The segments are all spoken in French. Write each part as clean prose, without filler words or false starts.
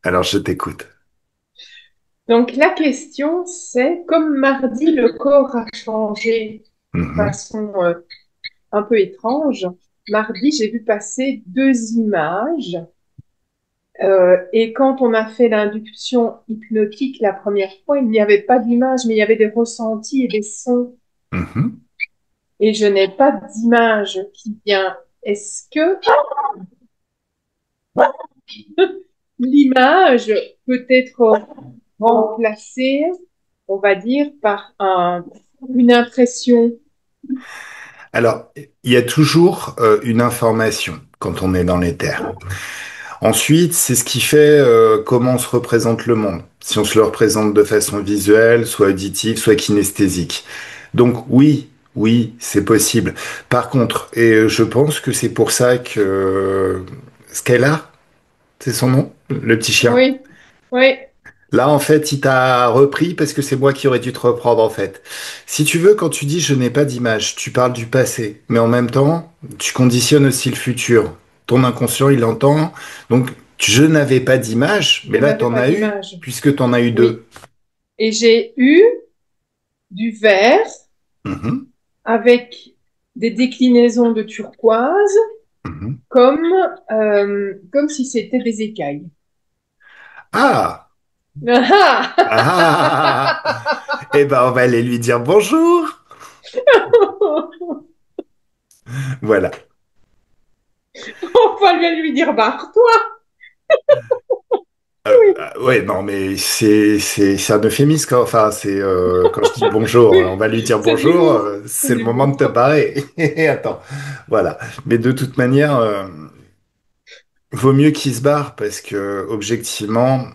Alors, je t'écoute. Donc la question, c'est, comme mardi, le corps a changé de Mhm, façon un peu étrange. Mardi, j'ai vu passer deux images. Et quand on a fait l'induction hypnotique la première fois, il n'y avait pas d'image, mais il y avait des ressentis et des sons. mhm. Et je n'ai pas d'image qui vient. Est-ce que l'image peut être remplacée, on va dire, par une impression? Alors, il y a toujours une information quand on est dans les terres. Ensuite, c'est ce qui fait comment on se représente le monde. Si on se le représente de façon visuelle, soit auditive, soit kinesthésique. Donc oui, oui, c'est possible. Par contre, et je pense que c'est pour ça que Skylar, c'est son nom, le petit chien. Oui, oui. Là, en fait, il t'a repris parce que c'est moi qui aurais dû te reprendre, en fait. Si tu veux, quand tu dis je n'ai pas d'image, tu parles du passé. Mais en même temps, tu conditionnes aussi le futur. Ton inconscient, il entend. Donc, je n'avais pas d'image, Je mais là, n'avais t'en pas as eu, d'image. puisque t'en as eu Oui. deux. Et j'ai eu du vert Mhm, avec des déclinaisons de turquoise mhm. comme, comme si c'était des écailles. Ah! Ah! Eh ben, on va aller lui dire bonjour. Voilà. On va lui dire, barre-toi. Ouais, non, mais c'est un euphémisme, quoi. Enfin, c'est quand je dis bonjour, on Oui, va lui dire c'est de bonjour, l'humour. C'est c'est de le moment de te l'humour. barrer. Attends, voilà. Mais de toute manière, vaut mieux qu'il se barre parce que objectivement,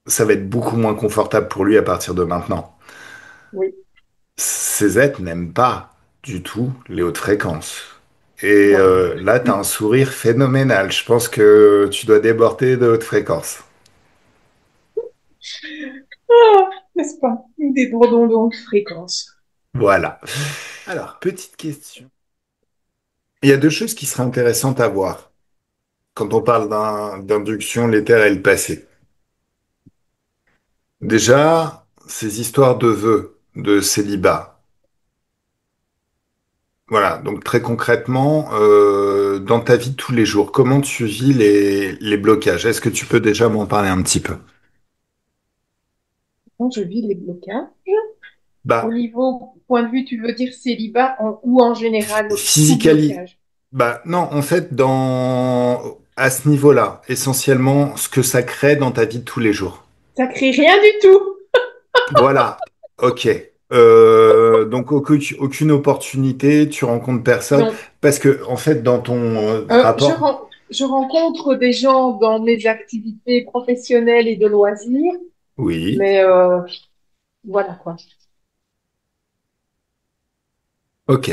ça va être beaucoup moins confortable pour lui à partir de maintenant. Oui, Ces êtres n'aiment pas du tout les hautes fréquences. Et voilà. là, tu as un sourire phénoménal. Je pense que tu dois déborder de hautes fréquences. Ah, n'est-ce pas? Des bourdons de fréquence. Voilà. Alors, petite question. Il y a deux choses qui seraient intéressantes à voir quand on parle d'induction, l'éther et le passé. Déjà, ces histoires de vœux, de célibat. Voilà, donc très concrètement, dans ta vie de tous les jours, comment tu vis les blocages? Est-ce que tu peux déjà m'en parler un petit peu? Quand je vis les blocages, au Bah, niveau point de vue, tu veux dire célibat ou en général tout physically, blocage? bah non, en fait, à ce niveau-là, essentiellement, ce que ça crée dans ta vie de tous les jours. Ça crée rien du tout. Voilà, ok. Donc aucune opportunité, tu rencontres personne, Non. parce que en fait dans ton rapport, Je rencontre des gens dans mes activités professionnelles et de loisirs, oui, mais voilà quoi. ok.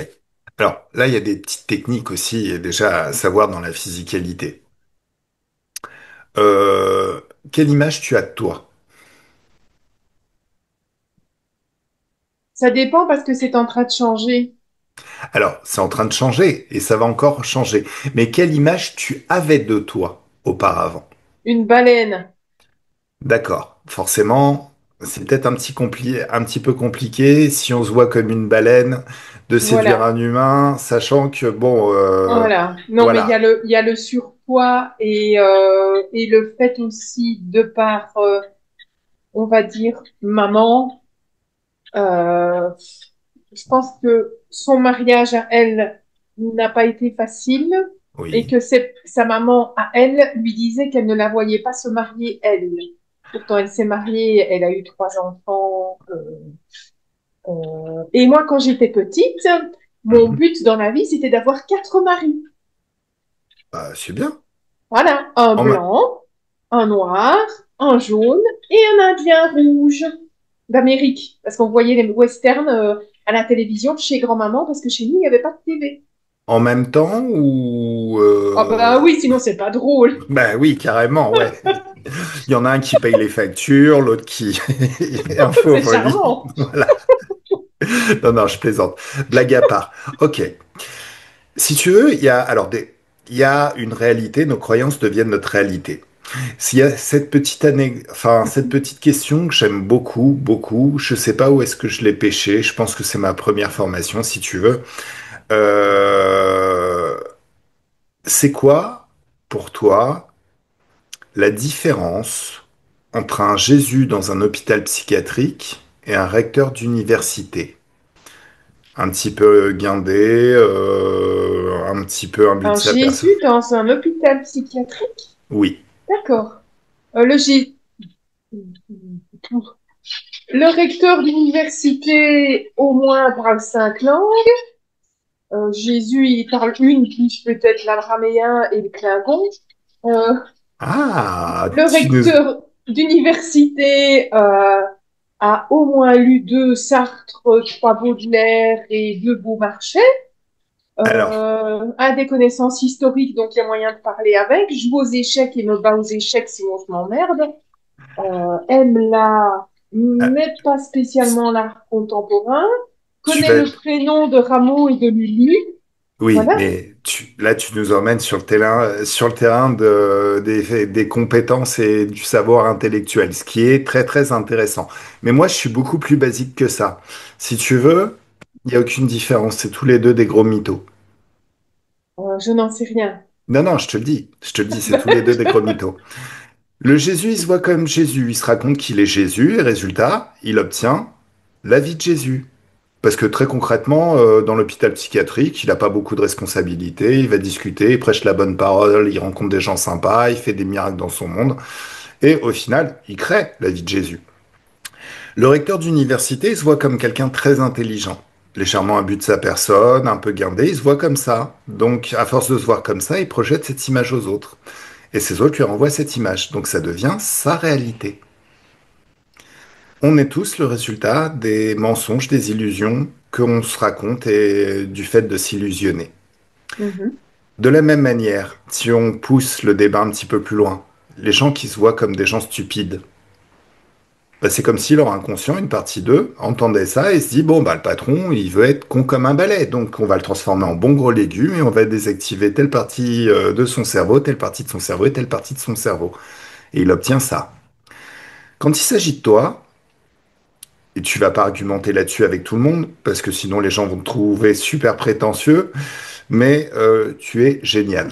Alors là il y a des petites techniques aussi déjà à savoir dans la physicalité. Euh, Quelle image tu as de toi? Ça dépend parce que c'est en train de changer. Alors c'est en train de changer et ça va encore changer. Mais quelle image tu avais de toi auparavant? Une baleine. D'accord. Forcément, c'est peut-être un petit peu compliqué si on se voit comme une baleine de séduire Voilà. un humain, sachant que bon, Voilà. Non, mais voilà. il y a le surpoids et le fait aussi de par, on va dire, maman. Euh, je pense que son mariage à elle n'a pas été facile et Oui. que sa maman à elle lui disait qu'elle ne la voyait pas se marier elle. Pourtant, elle s'est mariée, elle a eu trois enfants. Et moi, quand j'étais petite, mon Mhm. but dans la vie, c'était d'avoir quatre maris. Bah, c'est bien. Voilà, un En ma- blanc, un noir, un jaune et un indien rouge d'Amérique. Parce qu'on voyait les westerns à la télévision chez grand-maman parce que chez nous, il n'y avait pas de TV. En même temps ou Ah bah oui, sinon c'est pas drôle. bah oui, carrément, ouais. Il y en a un qui paye les factures, l'autre qui info C'est folie. charmant. Voilà. Non, non, je plaisante. Blague à part. Ok. Si tu veux, il y a une réalité, nos croyances deviennent notre réalité. S'il y a cette petite question que j'aime beaucoup, beaucoup, je sais pas où est-ce que je l'ai pêché, je pense que c'est ma première formation, si tu veux. Euh, c'est quoi, pour toi, la différence entre un Jésus dans un hôpital psychiatrique et un recteur d'université? Un petit peu guindé, un petit peu imbu de Un sa personne. Jésus dans un hôpital psychiatrique? Oui. D'accord. Le J... Le recteur d'université, au moins, parle 5 langues. Jésus, il parle une, plus peut-être l'araméen et le klingon. Euh, Ah, le tu nous... recteur d'université a au moins lu deux Sartre, trois Baudelaire et deux Beaumarchais. Alors, A des connaissances historiques, donc il y a moyen de parler avec. Joue aux échecs et me bat aux échecs, sinon je m'emmerde. Aime l'art, ah, mais pas spécialement l'art contemporain. tu Connaît vas... le prénom de Rameau et de Lully. Oui, Voilà. mais là, tu nous emmènes sur le terrain des compétences et du savoir intellectuel, ce qui est très, très intéressant. Mais moi, je suis beaucoup plus basique que ça. Si tu veux, il n'y a aucune différence. C'est tous les deux des gros mythos. Je n'en sais rien. Non, non, je te le dis. Je te le dis, c'est tous les deux des gros mythos. Le Jésus, il se voit comme Jésus. Il se raconte qu'il est Jésus et résultat, il obtient la vie de Jésus. Parce que très concrètement, dans l'hôpital psychiatrique, il n'a pas beaucoup de responsabilités, il va discuter, il prêche la bonne parole, il rencontre des gens sympas, il fait des miracles dans son monde, et au final, il crée la vie de Jésus. Le recteur d'université il se voit comme quelqu'un de très intelligent, légèrement imbu de sa personne, un peu guindé, il se voit comme ça. Donc, à force de se voir comme ça, il projette cette image aux autres. Et ces autres lui renvoient cette image. Donc, ça devient sa réalité. On est tous le résultat des mensonges, des illusions qu'on se raconte et du fait de s'illusionner. Mhm. De la même manière, si on pousse le débat un petit peu plus loin, les gens qui se voient comme des gens stupides, bah, c'est comme si leur inconscient, une partie d'eux, entendait ça et se dit, bon, bah, le patron, il veut être con comme un balai, donc on va le transformer en bon gros légume et on va désactiver telle partie de son cerveau, telle partie de son cerveau et telle partie de son cerveau. Et il obtient ça. Quand il s'agit de toi, et tu vas pas argumenter là-dessus avec tout le monde, parce que sinon les gens vont te trouver super prétentieux, mais tu es génial.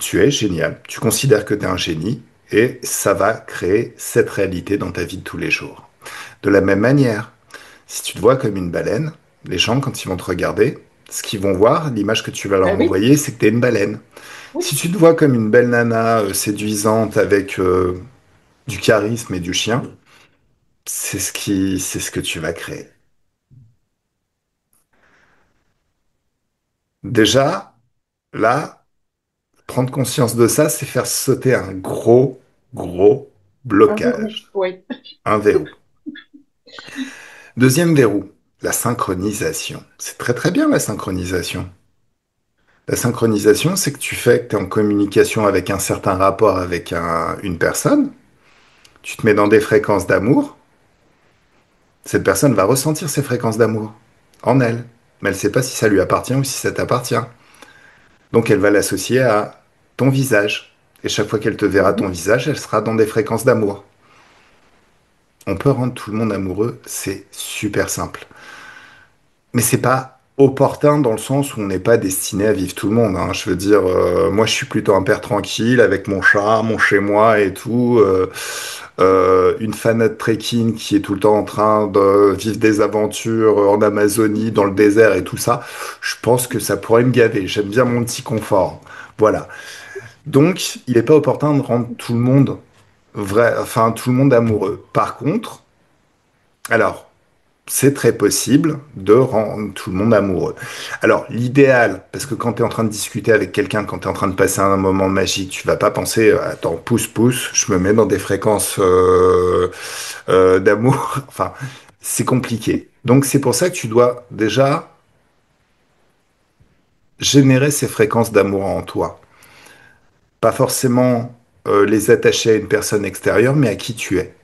Tu es génial. Tu considères que tu es un génie et ça va créer cette réalité dans ta vie de tous les jours. De la même manière, si tu te vois comme une baleine, les gens, quand ils vont te regarder, ce qu'ils vont voir, l'image que tu vas leur Ben oui, envoyer, c'est que tu es une baleine. oui. Si tu te vois comme une belle nana séduisante avec du charisme et du chien, c'est ce que tu vas créer. Déjà, là, prendre conscience de ça, c'est faire sauter un gros, gros Un verrou, blocage, oui. un verrou. Deuxième verrou, la synchronisation. C'est très très bien la synchronisation. La synchronisation, c'est que tu fais que tu es en communication avec un certain rapport avec une personne, tu te mets dans des fréquences d'amour, cette personne va ressentir ces fréquences d'amour en elle, mais elle ne sait pas si ça lui appartient ou si ça t'appartient. Donc elle va l'associer à ton visage. Et chaque fois qu'elle te verra ton Mhm. visage, elle sera dans des fréquences d'amour. On peut rendre tout le monde amoureux, c'est super simple. Mais c'est pas opportun dans le sens où on n'est pas destiné à vivre tout le monde, hein. Je veux dire, moi je suis plutôt un père tranquille avec mon chat, mon chez-moi et tout. Une fanat de trekking qui est tout le temps en train de vivre des aventures en Amazonie, dans le désert et tout ça. Je pense que ça pourrait me gaver. J'aime bien mon petit confort. Voilà. Donc, il n'est pas opportun de rendre tout le monde vrai, enfin tout le monde amoureux. Par contre, alors, c'est très possible de rendre tout le monde amoureux. Alors, l'idéal, parce que quand tu es en train de discuter avec quelqu'un, quand tu es en train de passer un moment magique, tu vas pas penser, attends, pousse, pousse, je me mets dans des fréquences d'amour. Enfin, c'est compliqué. Donc, c'est pour ça que tu dois déjà générer ces fréquences d'amour en toi. Pas forcément les attacher à une personne extérieure, mais à qui tu es.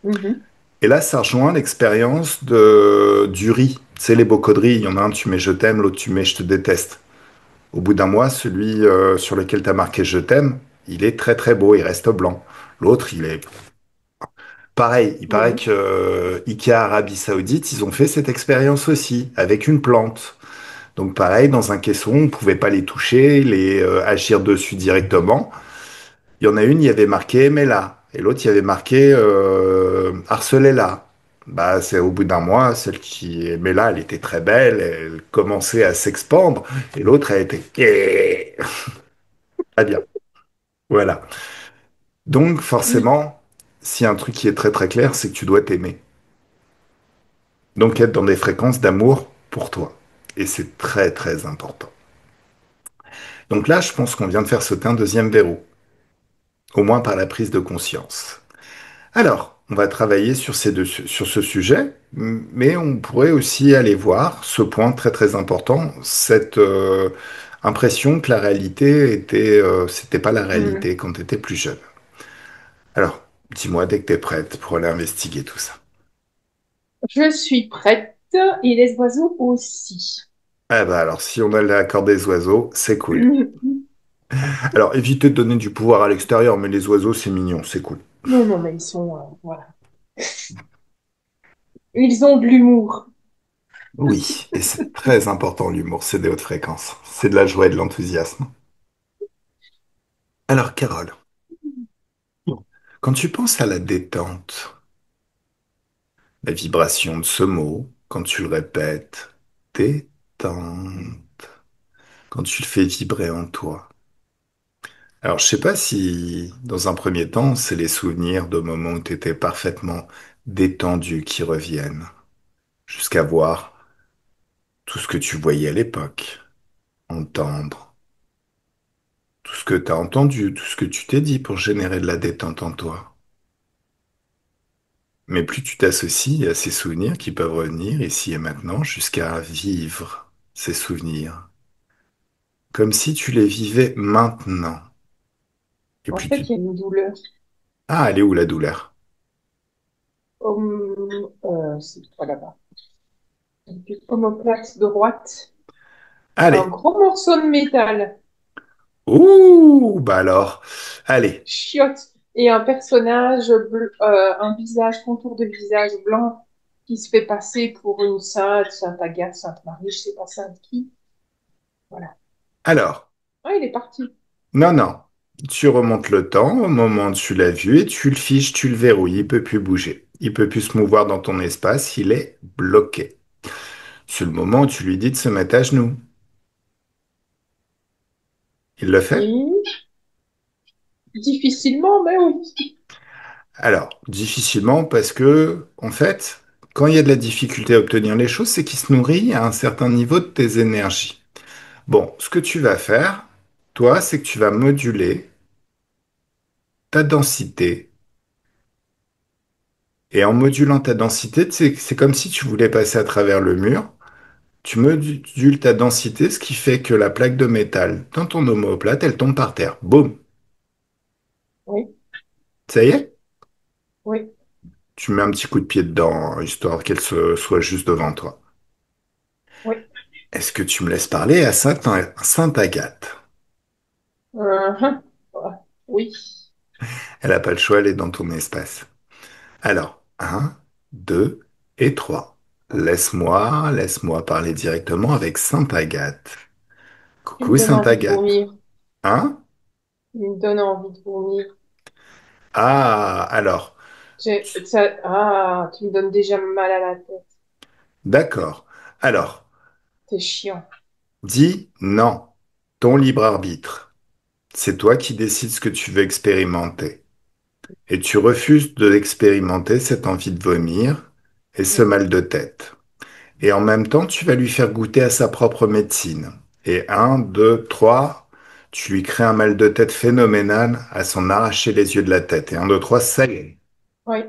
Mhm. Et là, ça rejoint l'expérience du riz. Tu sais, les bocaux de riz, il y en a un, tu mets je t'aime, l'autre tu mets je te déteste. Au bout d'un mois, celui sur lequel tu as marqué je t'aime, il est très très beau, il reste blanc. L'autre, il est pareil. Il paraît Mhm. que Ikea Arabie Saoudite, ils ont fait cette expérience aussi avec une plante. Donc pareil, dans un caisson, on pouvait pas les toucher, les agir dessus directement. Il y en a une, il y avait marqué aimez-la, et l'autre, il y avait marqué harcelez-la. Bah, c'est au bout d'un mois, celle qui aimait là, elle était très belle, elle commençait à s'expandre, et l'autre, elle était très bien. Voilà. Donc, forcément, s'il y a un truc qui est très très clair, c'est que tu dois t'aimer. Donc, être dans des fréquences d'amour pour toi. Et c'est très très important. Donc là, je pense qu'on vient de faire sauter un deuxième verrou, au moins par la prise de conscience. Alors, on va travailler sur sur ce sujet, mais on pourrait aussi aller voir ce point très très important, cette impression que la réalité c'était pas la Mhm. réalité quand tu étais plus jeune. Alors, dis-moi dès que tu es prête pour aller investiguer tout ça. Je suis prête et les oiseaux aussi. Ah bah alors, si on a l'accord des oiseaux, c'est cool. Mhm. Alors, évitez de donner du pouvoir à l'extérieur, mais les oiseaux, c'est mignon, c'est cool. Non, non, mais ils sont, voilà. Ils ont de l'humour. Oui, et c'est très important l'humour, c'est des hautes fréquences. C'est de la joie et de l'enthousiasme. Alors, Carole, quand tu penses à la détente, la vibration de ce mot, quand tu le répètes, détente, quand tu le fais vibrer en toi. Alors, je sais pas si, dans un premier temps, c'est les souvenirs de moments où tu étais parfaitement détendu qui reviennent, jusqu'à voir tout ce que tu voyais à l'époque, entendre tout ce que tu as entendu, tout ce que tu t'es dit pour générer de la détente en toi. Mais plus tu t'associes à ces souvenirs qui peuvent revenir ici et maintenant jusqu'à vivre ces souvenirs, comme si tu les vivais maintenant. Et En plus fait, tu... il y a une douleur. Ah, elle est où la douleur? C'est pas là-bas. Omoplate droite. Un Allez. gros morceau de métal. Ouh, bah alors. Allez. Chiotte. Et un personnage, un visage, contour de visage blanc qui se fait passer pour une sainte, Sainte Agathe, Sainte Marie, je sais pas sainte qui. Voilà. Alors. Ah, il est parti. Non, non. Tu remontes le temps au moment où tu l'as vu et tu le fiches, tu le verrouilles. Il peut plus bouger. Il peut plus se mouvoir dans ton espace. Il est bloqué. C'est le moment où tu lui dis de se mettre à genoux. Il le fait? Oui. Difficilement, mais oui. Alors, difficilement parce que, en fait, quand il y a de la difficulté à obtenir les choses, c'est qu'il se nourrit à un certain niveau de tes énergies. Bon, ce que tu vas faire, toi, c'est que tu vas moduler ta densité. Et en modulant ta densité, c'est comme si tu voulais passer à travers le mur. Tu modules ta densité, ce qui fait que la plaque de métal dans ton omoplate, elle tombe par terre. Boum. Oui, Ça y est? oui, Tu mets un petit coup de pied dedans, histoire qu'elle soit juste devant toi. oui. Est-ce que tu me laisses parler à Sainte Agathe? Uhum. Ouais. Oui. Elle n'a pas le choix, elle est dans ton espace. Alors, un, 2 et 3. Laisse-moi parler directement avec Sainte Agathe. Tu me Coucou donnes Sainte envie de Agathe. vomir. Hein? Tu me donnes envie de vomir. Ah, alors, Tu me donnes déjà mal à la tête. d'accord. Alors, C'est chiant. dis non. Ton libre arbitre. C'est toi qui décides ce que tu veux expérimenter. Et tu refuses de l'expérimenter, cette envie de vomir et ce Mhm. mal de tête. Et en même temps, tu vas lui faire goûter à sa propre médecine. Et un, deux, trois, tu lui crées un mal de tête phénoménal à s'en arracher les yeux de la tête. Et un, deux, trois, ça y est. Oui.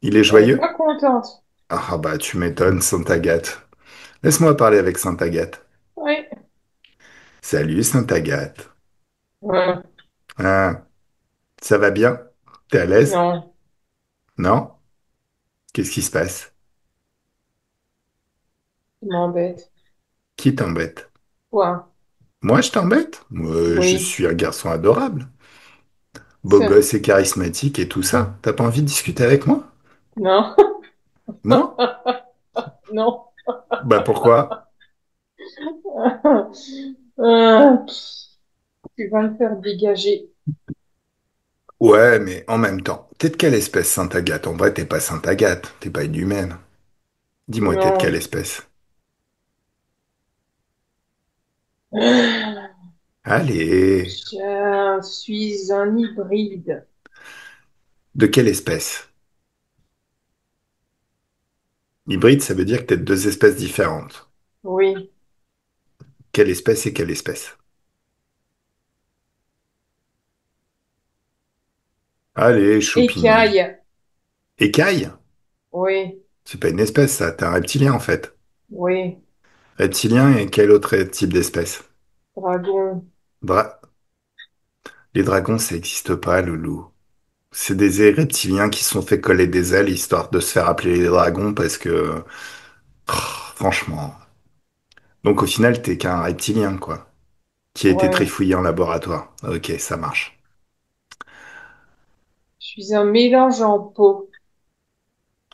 Il est Elle est joyeux? pas contente. Ah bah tu m'étonnes, Sainte Agathe. Laisse-moi parler avec Sainte Agathe. Oui. Salut Sainte Agathe. Ouais. Ah, ça va bien? T'es à l'aise? Non, Non? Qu'est-ce qui se passe? tu m'embêtes. Qui t'embête? Quoi? Moi, je t'embête? Moi, je Oui. suis un garçon adorable. Beau Ce- gosse et charismatique et tout ça. T'as pas envie de discuter avec moi? Non. Non? Non. Bah pourquoi? Pff, tu vas me faire dégager. Ouais, mais en même temps, t'es de quelle espèce, Sainte-Agathe? En vrai, t'es pas Sainte-Agathe, t'es pas une humaine. Dis-moi, t'es de quelle Non. espèce? Allez, Je suis un hybride. de quelle espèce? Hybride, ça veut dire que t'es de deux espèces différentes. Oui. Quelle espèce et quelle espèce? Allez, choupini. Écaille. Écaille? Oui. C'est pas une espèce, ça, t'es un reptilien en fait. Oui. Reptilien et quel autre type d'espèce? Dragon. Dra- Les dragons, ça n'existe pas, loulou. C'est des reptiliens qui se sont fait coller des ailes histoire de se faire appeler les dragons parce que, oh, franchement. Donc au final, t'es qu'un reptilien, quoi, qui a été Ouais. trifouillé en laboratoire. Ok, ça marche. Je suis un mélange en peau.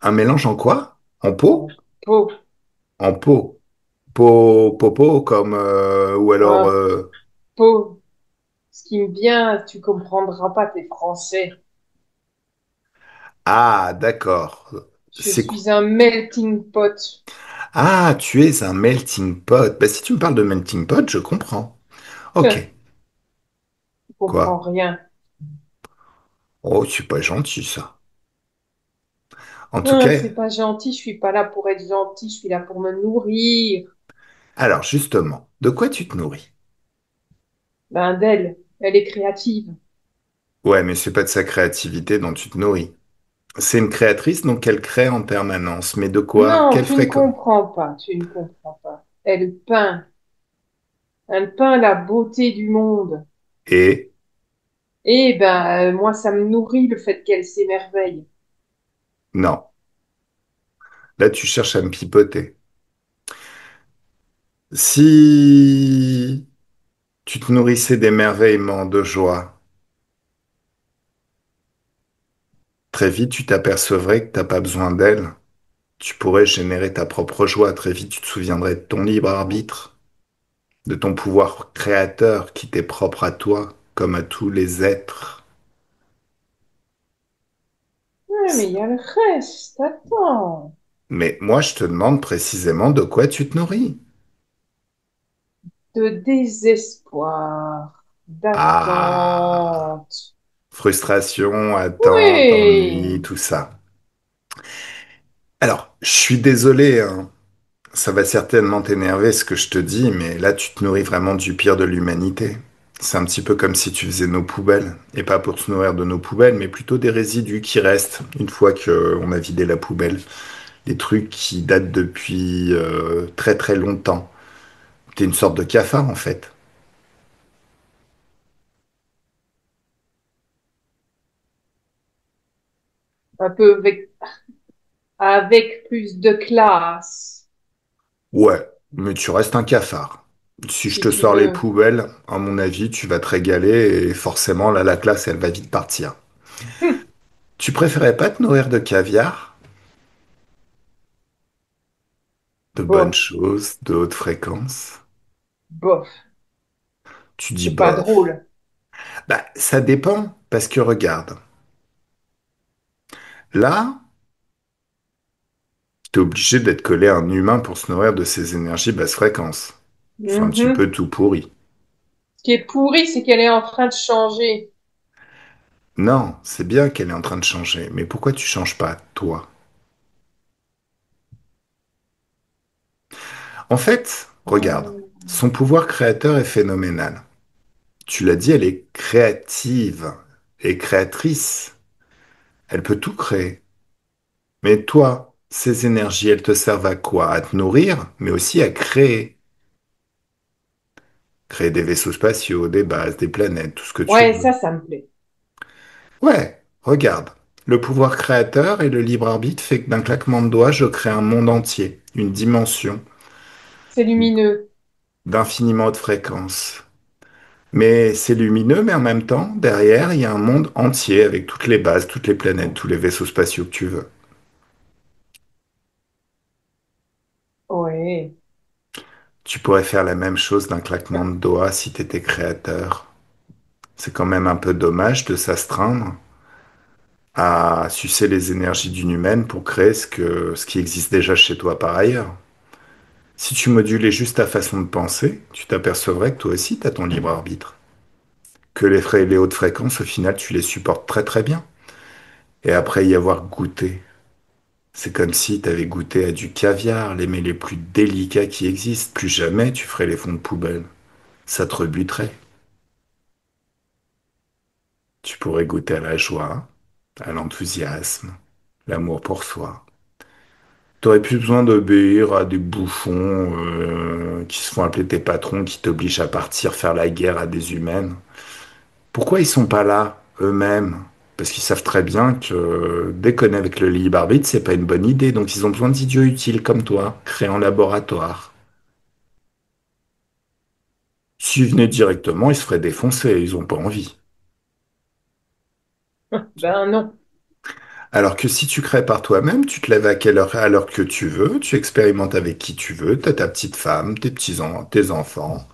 Un mélange en quoi? En En peau? peau. En peau. Peau, popo, comme, ou alors, Un peau. Ce qui me vient, tu comprendras pas, t'es français. ah, d'accord. Je C'est quoi? suis un melting pot. Ah, tu es un melting pot. Bah, si tu me parles de melting pot, je comprends. Ok. Tu comprends Quoi? rien. Oh, c'est pas gentil, ça. En tout Ah, cas, c'est pas gentil, je suis pas là pour être gentil, je suis là pour me nourrir. alors justement, de quoi tu te nourris? Ben, d'elle, elle est créative. Ouais, mais c'est pas de sa créativité dont tu te nourris. C'est une créatrice, donc elle crée en permanence. Mais de quoi? Non, Quelle tu ne fréquence? comprends pas, tu ne comprends pas. Elle peint la beauté du monde. Et Eh ben, moi, ça me nourrit le fait qu'elle s'émerveille. non. Là, tu cherches à me pipoter. Si tu te nourrissais d'émerveillement, de joie, très vite, tu t'apercevrais que t'as pas besoin d'elle. Tu pourrais générer ta propre joie. Très vite, tu te souviendrais de ton libre arbitre, de ton pouvoir créateur qui t'est propre à toi, comme à tous les êtres. Ouais, mais il y a le reste, attends. Mais moi, je te demande précisément de quoi tu te nourris. De désespoir, Ah, d'attente. frustration, attente, ennui, Oui, tout ça. Alors, je suis désolé, hein. Ça va certainement t'énerver ce que je te dis, mais là, tu te nourris vraiment du pire de l'humanité. C'est un petit peu comme si tu faisais nos poubelles, et pas pour se nourrir de nos poubelles, mais plutôt des résidus qui restent une fois qu'on a vidé la poubelle. Des trucs qui datent depuis très très longtemps. T'es une sorte de cafard en fait. un peu avec plus de classe, Ouais, mais tu restes un cafard. Si je si te tu sors les veux. poubelles, à mon avis, tu vas te régaler et forcément, là, la classe, elle va vite partir. Tu préférais pas te nourrir de caviar, de bonnes Bof, choses, de haute fréquence? bof, Tu dis c'est pas bof. drôle. Bah, ça dépend, parce que regarde, là, t'es obligé d'être collé à un humain pour se nourrir de ces énergies basse fréquence. C'est un petit Mhm. peu tout pourri. Ce qui est pourri, c'est qu'elle est en train de changer. Non, c'est bien qu'elle est en train de changer, mais pourquoi tu changes pas, toi? En fait, regarde, Oh. son pouvoir créateur est phénoménal. Tu l'as dit, elle est créative et créatrice. Elle peut tout créer. Mais toi, ces énergies, elles te servent à quoi? À te nourrir, mais aussi à créer. Créer des vaisseaux spatiaux, des bases, des planètes, tout ce que tu Ouais, veux. ça me plaît. Ouais, regarde. Le pouvoir créateur et le libre arbitre fait que d'un claquement de doigts, je crée un monde entier, une dimension. C'est lumineux. d'infiniment haute fréquence. Mais c'est lumineux, mais en même temps, derrière, il y a un monde entier avec toutes les bases, toutes les planètes, tous les vaisseaux spatiaux que tu veux. Oui. Tu pourrais faire la même chose d'un claquement de doigts si tu étais créateur. C'est quand même un peu dommage de s'astreindre à sucer les énergies d'une humaine pour créer ce qui existe déjà chez toi par ailleurs. Si tu modulais juste ta façon de penser, tu t'apercevrais que toi aussi, tu as ton libre arbitre. Que les hautes fréquences, au final, tu les supportes très très bien. Et après y avoir goûté, c'est comme si tu avais goûté à du caviar, les mets les plus délicats qui existent. Plus jamais tu ferais les fonds de poubelle. Ça te rebuterait. Tu pourrais goûter à la joie, à l'enthousiasme, l'amour pour soi. T'aurais plus besoin d'obéir à des bouffons qui se font appeler tes patrons, qui t'obligent à partir faire la guerre à des humaines. Pourquoi ils sont pas là, eux-mêmes? Parce qu'ils savent très bien que déconner avec le libre arbitre, c'est pas une bonne idée. Donc ils ont besoin d'idiots utiles comme toi, créés en laboratoire. S'ils venaient directement, ils se feraient défoncer, ils ont pas envie. Ben non. Alors que si tu crées par toi-même, tu te lèves à l'heure que tu veux, tu expérimentes avec qui tu veux, t'as ta petite femme, tes enfants.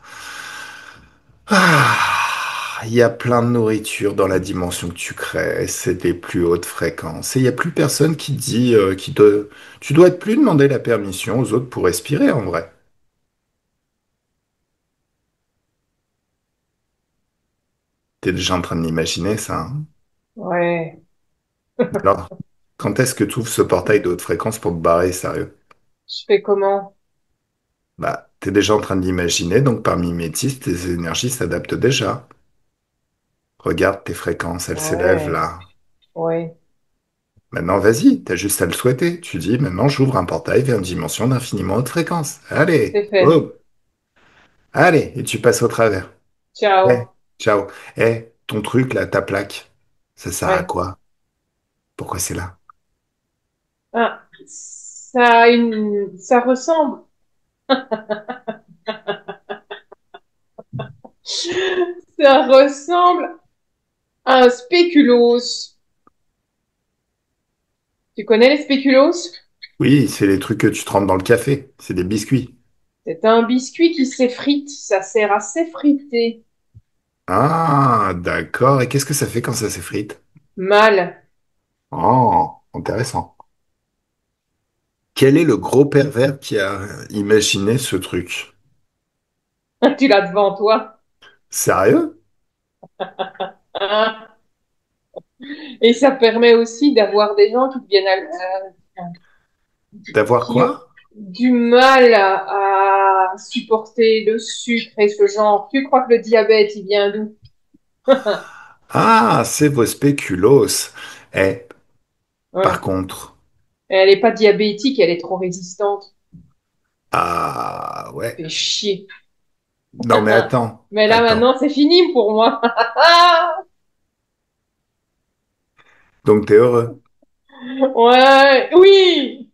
Il y a plein de nourriture dans la dimension que tu crées, c'est des plus hautes fréquences. Et il n'y a plus personne qui te dit, tu dois être plus demander la permission aux autres pour respirer en vrai. T'es déjà en train de l'imaginer ça, hein. Ouais. Alors, quand est-ce que tu ouvres ce portail de haute fréquence pour te barrer, sérieux? Je fais comment? Bah, t'es déjà en train de l'imaginer, donc par mimétisme, tes énergies s'adaptent déjà. Regarde tes fréquences, elles s'élèvent Ouais. là. Ouais. Maintenant, vas-y, t'as juste à le souhaiter. Tu dis, maintenant, j'ouvre un portail vers une dimension d'infiniment haute fréquence. Allez, C'est fait. boum, allez, et tu passes au travers. Eh, Ciao. ciao. Eh, ton truc là, ta plaque, ça sert à Ouais. quoi? Pourquoi c'est là? Ah, ça ressemble. Ça ressemble à un spéculoos. Tu connais les spéculoos? Oui, c'est les trucs que tu trempes dans le café. C'est des biscuits. C'est un biscuit qui s'effrite. Ça sert à s'effriter. Ah, d'accord. Et qu'est-ce que ça fait quand ça s'effrite? Mal. Oh, intéressant. Quel est le gros pervers qui a imaginé ce truc? Tu l'as devant toi. Sérieux? Hein. Et ça permet aussi d'avoir des gens qui viennent D'avoir qui ont quoi? du mal à supporter le sucre et ce genre. Tu crois que le diabète, il vient d'où? Ah, c'est vos spéculoos. Eh, par Ouais. contre, Elle est pas diabétique, elle est trop résistante. ah, ouais. Fait chier. Non, mais attends, Mais là, attends. maintenant, c'est fini pour moi. Donc, t'es heureux. Ouais, oui.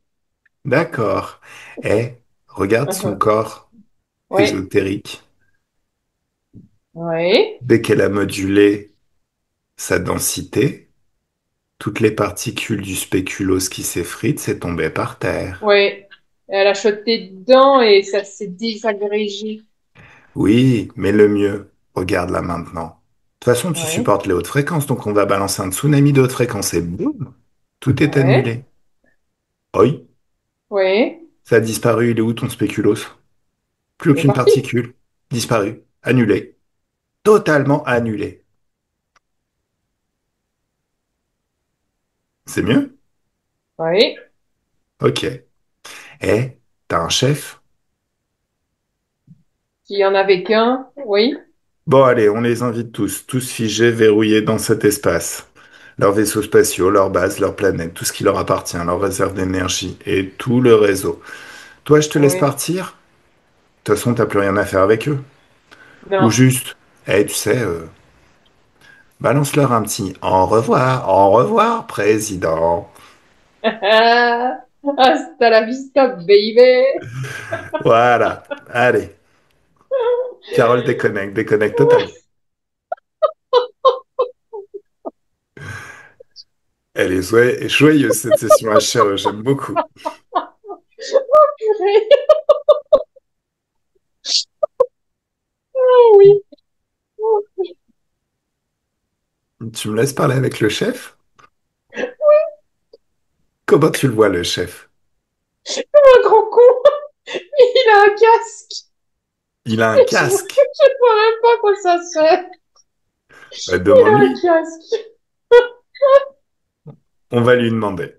D'accord. Eh, regarde son corps Oui, ésotérique. oui, Dès qu'elle a modulé sa densité, toutes les particules du spéculoos qui s'effritent, c'est tombé par terre. oui. Elle a choté dedans et ça s'est désagrégé. Oui, mais le mieux, regarde là maintenant. De toute façon, tu Oui, supportes les hautes fréquences, donc on va balancer un tsunami de hautes fréquences et boum, tout est oui, annulé. Oui, oui. ça a disparu, il est où ton spéculoos? Plus Il est aucune parti. particule. Disparu. Annulé. Totalement annulé. C'est mieux? Oui. Ok. Eh, t'as un chef? S'il y en avait qu'un, oui, Bon, allez, on les invite tous figés, verrouillés dans cet espace. Leurs vaisseaux spatiaux, leurs bases, leurs planètes, tout ce qui leur appartient, leurs réserves d'énergie et tout le réseau. Toi, je te laisse oui. partir? De toute façon, t'as plus rien à faire avec eux. Ou Non. juste, eh, tu sais, balance-leur un petit au revoir, président. Hasta la vista, baby. Voilà. Allez. Carole déconnecte, déconnecte totalement. Elle est joyeuse cette session HRE, j'aime beaucoup. Purée. Oh oui. Tu me laisses parler avec le chef? Comment tu le vois, le chef? Un grand con. Il a un casque. Il a un Je vois, casque. je vois même pas à quoi ça sert. Bah, Il a un demande-lui. casque. On va lui demander.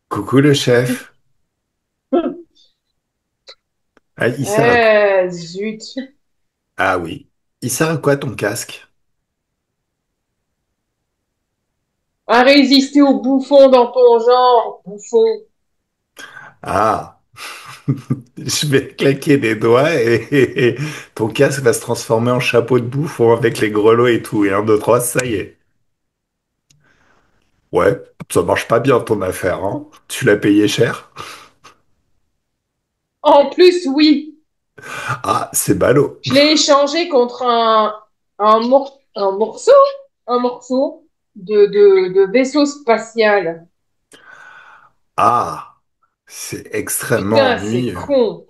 Coucou le chef. Ah, il sert à quoi? Zut. Ah oui. Il sert à quoi ton casque? À résister aux bouffons dans ton genre, bouffon. Ah. Je vais claquer des doigts et ton casque va se transformer en chapeau de bouffon avec les grelots et tout. Et un, deux, trois, ça y est. Ouais, ça marche pas bien ton affaire, hein? Tu l'as payé cher? En plus, oui, Ah, c'est ballot. je l'ai échangé contre un morceau, un morceau de vaisseau spatial. Ah, c'est extrêmement Putain, c'est ennuyeux. con.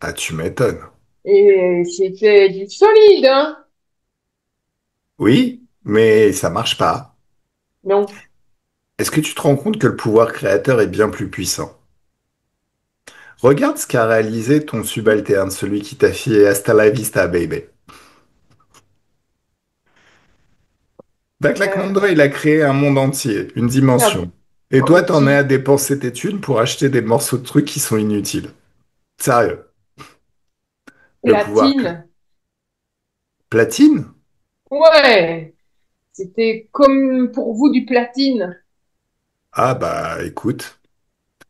Ah, tu m'étonnes. Et c'était du solide, hein? Oui, mais ça marche pas. Non. Est-ce que tu te rends compte que le pouvoir créateur est bien plus puissant? Regarde ce qu'a réalisé ton subalterne, celui qui t'a fait Hasta la vista, baby. D'un claquement de Euh, doigts, il a créé un monde entier, une Ab- dimension. Et toi, t'en es Abruti. à dépenser tes thunes pour acheter des morceaux de trucs qui sont inutiles. Sérieux. Le pouvoir Platine. platine? Ouais. C'était comme pour vous du platine. Ah bah écoute.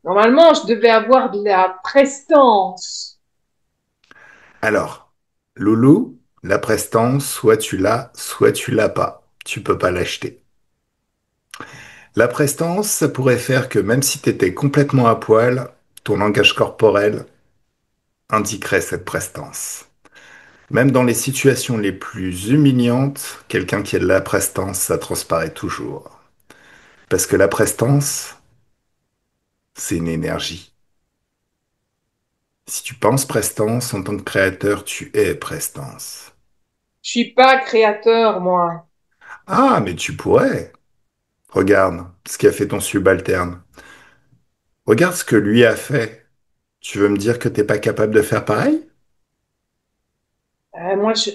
Normalement, je devais avoir de la prestance. Alors, Loulou, la prestance, soit tu l'as pas. Tu peux pas l'acheter. La prestance, ça pourrait faire que même si t'étais complètement à poil, ton langage corporel indiquerait cette prestance. Même dans les situations les plus humiliantes, quelqu'un qui a de la prestance, ça transparaît toujours. Parce que la prestance, c'est une énergie. Si tu penses prestance en tant que créateur, tu es prestance. Je suis pas créateur, moi. Ah, mais tu pourrais. Regarde ce qu'a fait ton subalterne. Regarde ce que lui a fait. Tu veux me dire que t'es pas capable de faire pareil? Moi, je...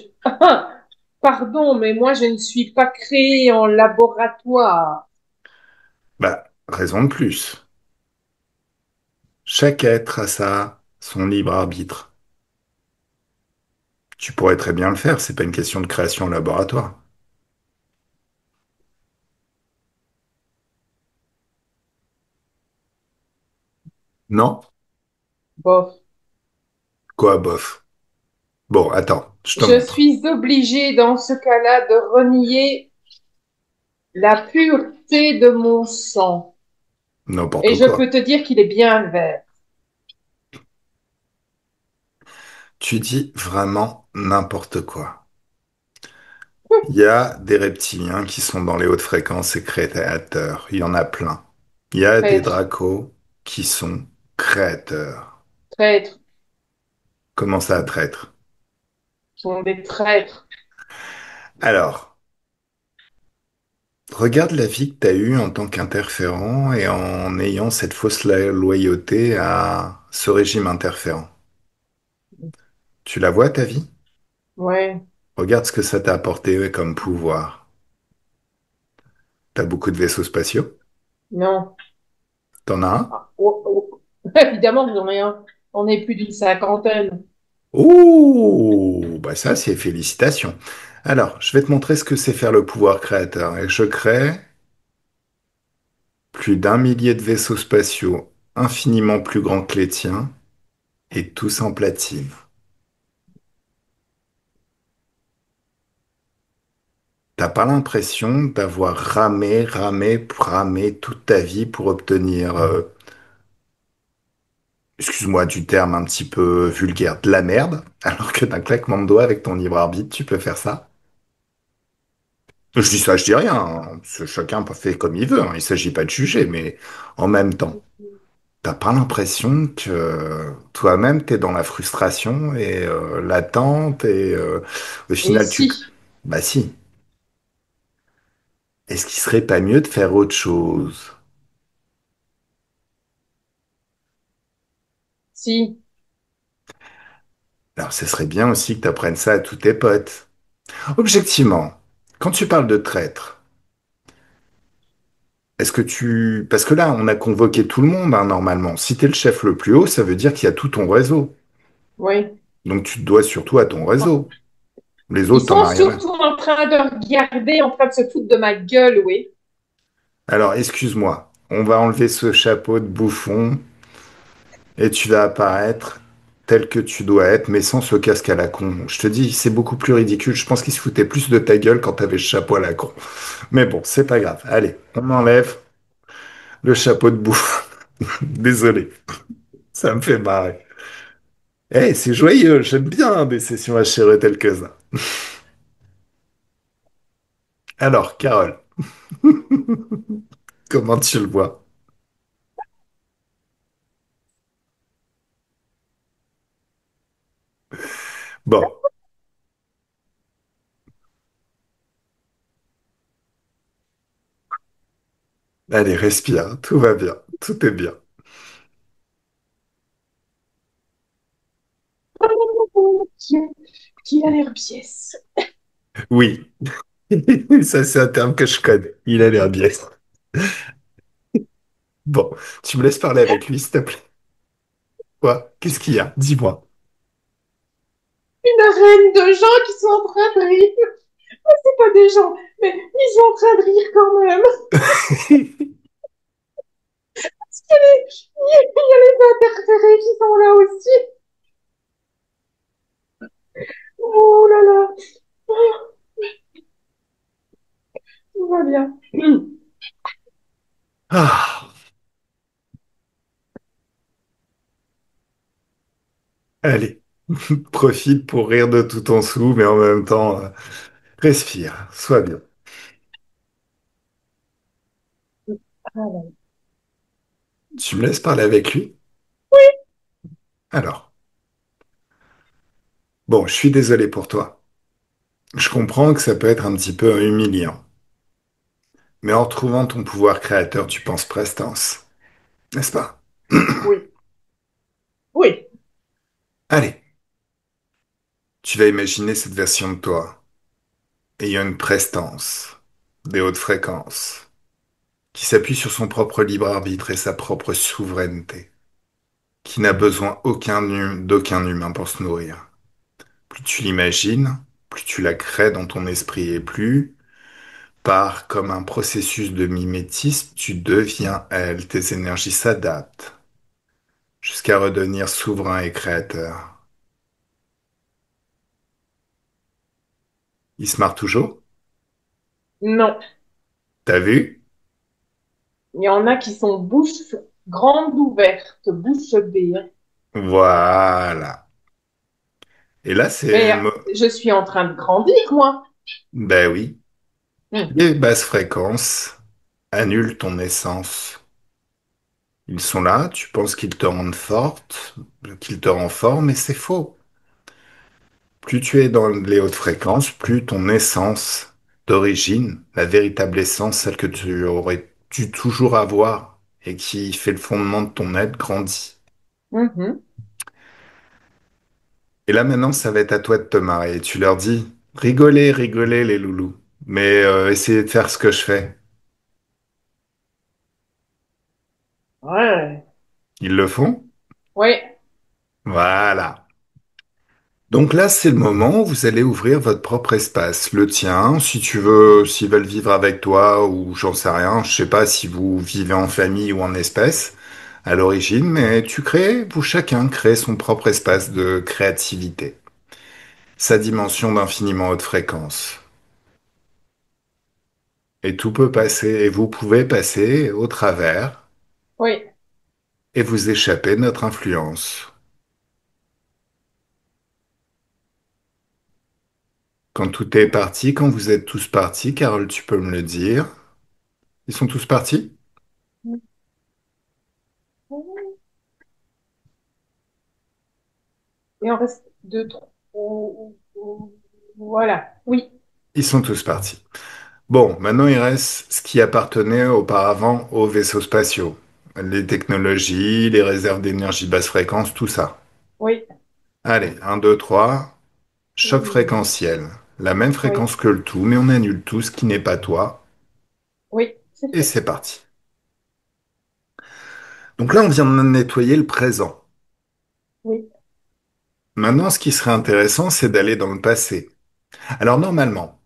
Pardon, mais moi, je ne suis pas créé en laboratoire. Bah, raison de plus. Chaque être a son libre arbitre. Tu pourrais très bien le faire, c'est pas une question de création en laboratoire. Non? Bof. Quoi, bof? Bon, attends, je te Je montre. suis obligée, dans ce cas-là, de renier la pureté de mon sang. Et N'importe je quoi. peux te dire qu'il est bien vert. Tu dis vraiment n'importe quoi. Il y a des reptiliens qui sont dans les hautes fréquences et créateurs. Il y en a plein. Il y a des Traître, dracos qui sont créateurs. traître, Comment ça, traître? sont des traîtres. Alors, regarde la vie que tu as eue en tant qu'interférent et en ayant cette fausse loyauté à ce régime interférent. Tu la vois, ta vie? Ouais, Regarde ce que ça t'a apporté comme pouvoir. T'as beaucoup de vaisseaux spatiaux? non. T'en as un? Ah, oh, oh. Évidemment, j'en ai un. On est plus d'une cinquantaine. Ouh, bah ça, c'est félicitations. Alors, je vais te montrer ce que c'est faire le pouvoir créateur. Et je crée plus d'un millier de vaisseaux spatiaux infiniment plus grands que les tiens et tous en platine. T'as pas l'impression d'avoir ramé toute ta vie pour obtenir excuse-moi du terme un petit peu vulgaire, de la merde, alors que d'un claquement de doigts avec ton libre arbitre, tu peux faire ça. Je dis ça, je dis rien, hein, parce que chacun fait comme il veut, hein, il s'agit pas de juger, mais en même temps, t'as pas l'impression que toi-même t'es dans la frustration et l'attente et au Et final tu... si, Bah si, est-ce qu'il serait pas mieux de faire autre chose? si, Alors ce serait bien aussi que t'apprennes ça à tous tes potes. Objectivement, quand tu parles de traître, est-ce que tu... Parce que là, on a convoqué tout le monde, hein, normalement. Si t'es le chef le plus haut, ça veut dire qu'il y a tout ton réseau. oui. Donc tu te dois surtout à ton réseau. Les Ils autres, t'en sont as rien à... surtout en train de regarder, en train de se foutre de ma gueule, oui. Alors, excuse-moi, on va enlever ce chapeau de bouffon et tu vas apparaître tel que tu dois être, mais sans ce casque à la con. Je te dis, c'est beaucoup plus ridicule. Je pense qu'il se foutait plus de ta gueule quand t'avais ce chapeau à la con. Mais bon, c'est pas grave. Allez, on enlève le chapeau de bouffon. Désolé, ça me fait marrer. Eh, c'est joyeux, j'aime bien des sessions à chérer telles que ça. Alors, Carole, comment tu le vois? Bon, allez, respire, tout va bien, tout est bien. Oh mon Dieu, qui a l'air biaise. Oui, ça c'est un terme que je connais. Il a l'air bien. Bon, tu me laisses parler avec lui, s'il te plaît. Quoi? Qu'est-ce qu'il y a? Dis-moi. Une arène de gens qui sont en train de rire. C'est pas des gens, mais ils sont en train de rire quand même. Parce qu'il y a les interférés qui sont là aussi. Oh là là, tout va bien. Ah, allez, profite pour rire de tout en sous, mais en même temps, respire, sois bien. Ah ouais. Tu me laisses parler avec lui? Alors, bon, je suis désolé pour toi. Je comprends que ça peut être un petit peu humiliant. Mais en retrouvant ton pouvoir créateur, tu penses prestance, n'est-ce pas? Oui, oui. Allez, tu vas imaginer cette version de toi, ayant une prestance, des hautes fréquences, qui s'appuie sur son propre libre arbitre et sa propre souveraineté, qui n'a besoin d'aucun humain pour se nourrir. Plus tu l'imagines, plus tu la crées dans ton esprit et plus, par comme un processus de mimétisme, tu deviens elle, tes énergies s'adaptent, jusqu'à redevenir souverain et créateur. Il se marre toujours? Non. T'as vu? Il y en a qui sont bouche grande ouverte, bouche bée, hein. Voilà. Et là, c'est... Mais je suis en train de grandir, moi. Ben oui. Hmm. Les basses fréquences annulent ton essence. Ils sont là, tu penses qu'ils te rendent forte, qu'ils te renforcent, mais c'est faux. Plus tu es dans les hautes fréquences, plus ton essence d'origine, la véritable essence, celle que tu aurais dû toujours avoir et qui fait le fondement de ton être, grandit. Mhm. Et là maintenant, ça va être à toi de te marrer. Tu leur dis, rigolez, rigolez les loulous, mais essayez de faire ce que je fais. Ouais. Ils le font? Oui, Voilà. Donc là, c'est le moment où vous allez ouvrir votre propre espace, le tien, si tu veux, s'ils veulent vivre avec toi ou j'en sais rien, je sais pas si vous vivez en famille ou en espèce à l'origine, mais vous chacun crée son propre espace de créativité, sa dimension d'infiniment haute fréquence. Et tout peut passer, et vous pouvez passer au travers, oui. et vous échappez notre influence. Quand tout est parti, quand vous êtes tous partis, Carole, tu peux me le dire. Ils sont tous partis? Et on reste deux, trois. Voilà. Oui, Ils sont tous partis. Bon, maintenant il reste ce qui appartenait auparavant aux vaisseaux spatiaux. Les technologies, les réserves d'énergie basse fréquence, tout ça. oui, Allez, un, 2, 3. Choc oui, fréquentiel. La même oui, fréquence que le tout, mais on annule tout ce qui n'est pas toi. oui, c'est Et fait. c'est parti. Donc là, on vient de nettoyer le présent. Oui, Maintenant, ce qui serait intéressant, c'est d'aller dans le passé. Alors normalement,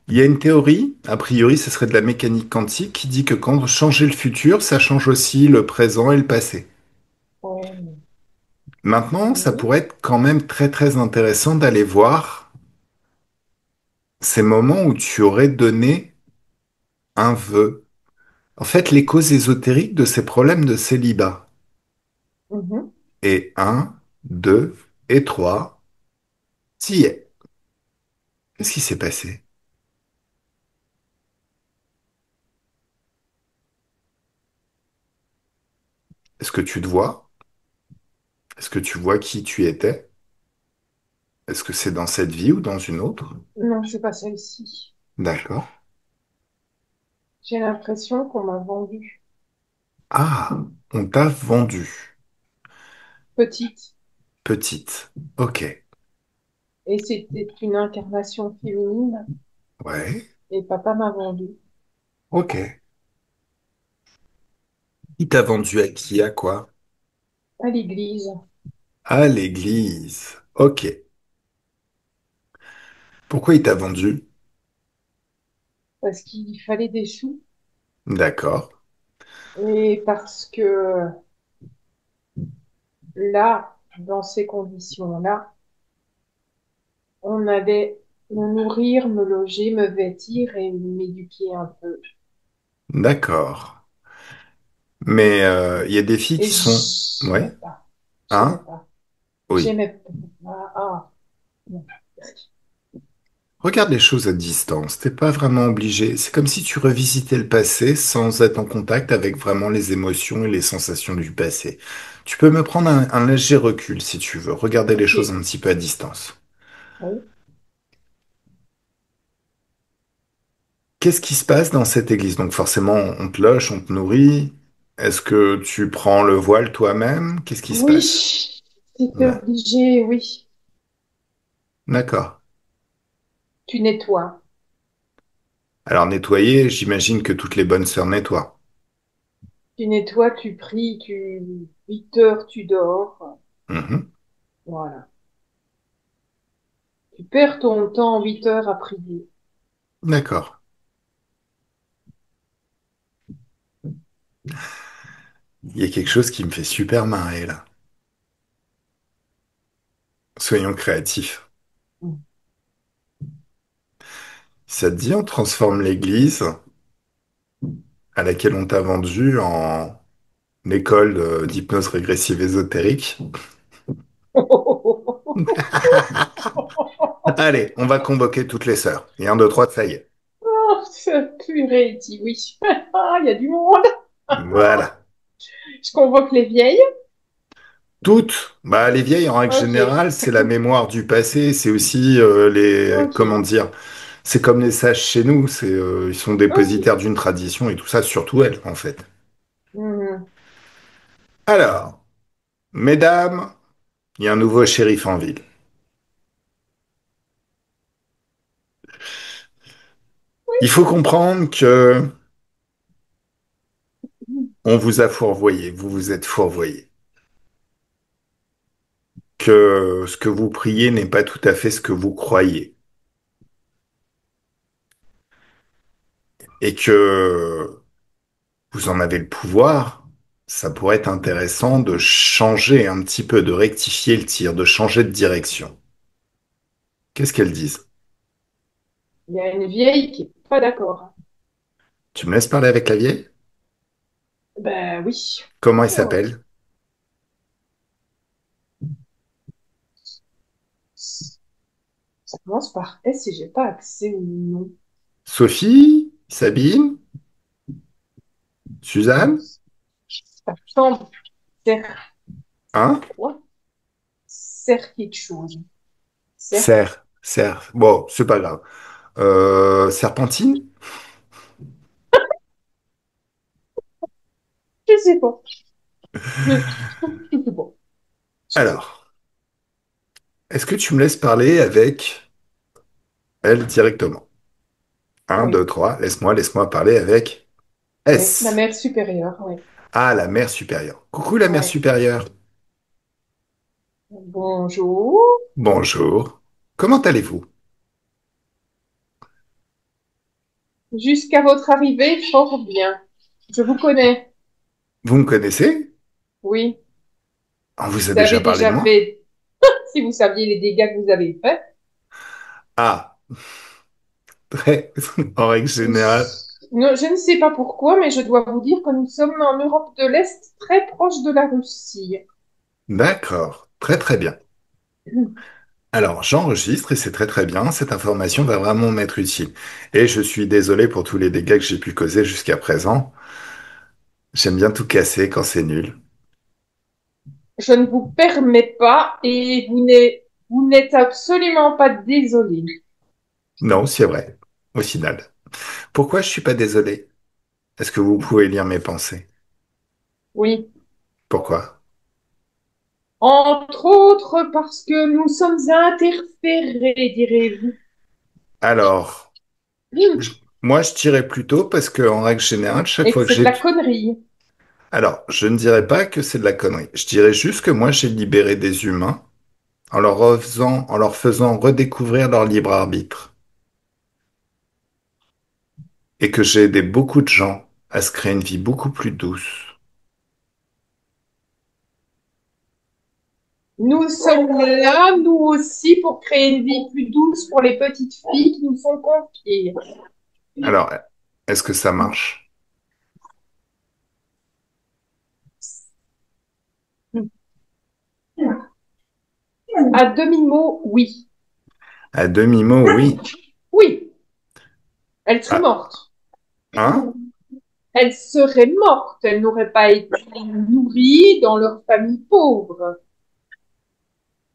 il y a une théorie, a priori, ce serait de la mécanique quantique, qui dit que quand on change le futur, ça change aussi le présent et le passé. oui, Maintenant, ça oui. pourrait être quand même très très intéressant d'aller voir ces moments où tu aurais donné un vœu. En fait, les causes ésotériques de ces problèmes de célibat. Mhm, Et un, 2 et 3, t'y es. Qu'est-ce qui s'est passé? Est-ce que tu te vois? Est-ce que tu vois qui tu étais? Est-ce que c'est dans cette vie ou dans une autre? non, c'est pas celle-ci. D'accord. J'ai l'impression qu'on m'a vendu. Ah, on t'a vendu. Petite. Petite. Ok. Et c'était une incarnation féminine. Ouais. Et papa m'a vendu Ok. Il t'a vendu à qui, à quoi? à l'église À l'église. Ok. Pourquoi il t'a vendu? parce qu'il fallait des sous D'accord. et parce que là, dans ces conditions-là, on allait me nourrir, me loger, me vêtir et m'éduquer un peu. D'accord. Mais il y a des filles Et qui sont... j'aimais Ouais. pas. J'aimais Hein? pas. Oui. J'aimais pas. Ah, ah, non. Regarde les choses à distance, t'es pas vraiment obligé. C'est comme si tu revisitais le passé sans être en contact avec vraiment les émotions et les sensations du passé. Tu peux me prendre un léger recul si tu veux, regarder les Ok. choses un petit peu à distance. Oui. Qu'est-ce qui se passe dans cette église? Donc forcément, on te loge, on te nourrit. Est-ce que tu prends le voile toi-même? Qu'est-ce qui se Oui, passe? c'était Ouais. obligé, oui. D'accord. Tu nettoies. Alors nettoyer, j'imagine que toutes les bonnes sœurs nettoient. Tu nettoies, tu pries, 8 heures, tu dors. Mhm. Voilà. Tu perds ton temps 8 heures à prier. D'accord. Il y a quelque chose qui me fait super marrer là. Soyons créatifs. Ça te dit, on transforme l'église à laquelle on t'a vendu en école d'hypnose régressive ésotérique. Allez, on va convoquer toutes les sœurs. Et un, deux, trois, ça y est. Oh, purée, dit oui. Ah, il y a du monde. Voilà. Je convoque les vieilles. Toutes, bah, les vieilles, en règle Ok, générale, c'est la mémoire du passé, c'est aussi ok, comment dire, c'est comme les sages chez nous, ils sont ok. dépositaires d'une tradition et tout ça, surtout elles, en fait. Mhm. Alors, mesdames, il y a un nouveau shérif en ville. Il faut comprendre que on vous a fourvoyé, vous vous êtes fourvoyé, que ce que vous priez n'est pas tout à fait ce que vous croyez, et que vous en avez le pouvoir, ça pourrait être intéressant de changer un petit peu, de rectifier le tir, de changer de direction. Qu'est-ce qu'elles disent? Il y a une vieille qui est pas d'accord. Tu me laisses parler avec la vieille? Ben oui. Comment elle Oui. s'appelle? Ça commence par S et j'ai pas accès au nom. Sophie, Sabine, Suzanne, Ça semble ser hein? quoi? Ser quelque chose. Ser, Serre. Bon, c'est pas grave. Serpentine? je sais pas. Je sais pas. Je sais pas. Alors, est-ce que tu me laisses parler avec elle directement? Un, Oui, 2, 3. Laisse-moi parler avec oui. La S. mère supérieure, oui. Ah, la mère supérieure. Coucou la mère Ouais. supérieure. Bonjour. Bonjour. Comment allez-vous? Jusqu'à votre arrivée, fort bien. Je vous connais. Vous me connaissez? Oui. On vous a Vous avez déjà parlé de déjà moi? fait, si vous saviez les dégâts que vous avez faits. Ah, très, en règle générale. Non, je ne sais pas pourquoi, mais je dois vous dire que nous sommes en Europe de l'Est, très proche de la Russie. D'accord, très très bien. Alors, j'enregistre et c'est très très bien. Cette information va vraiment m'être utile. Et je suis désolé pour tous les dégâts que j'ai pu causer jusqu'à présent. J'aime bien tout casser quand c'est nul. Je ne vous permets pas et vous n'êtes absolument pas désolé. Non, c'est vrai, au final. Pourquoi je suis pas désolé? Est-ce que vous pouvez lire mes pensées? Oui. Pourquoi? Entre autres parce que nous sommes interférés, direz-vous. Alors, je- moi je dirais plutôt parce que en règle générale, chaque Et que fois que c'est de j'ai... la connerie. Alors, je ne dirais pas que c'est de la connerie. Je dirais juste que moi j'ai libéré des humains en leur faisant redécouvrir leur libre arbitre. Et que j'ai aidé beaucoup de gens à se créer une vie beaucoup plus douce. Nous sommes là, nous aussi, pour créer une vie plus douce pour les petites filles qui nous sont confiées. Alors, est-ce que ça marche? À demi-mot, oui. À demi-mot, oui. Oui, elle serait Ah, morte. hein? Elle serait morte. Elle n'aurait pas été nourrie dans leur famille pauvre.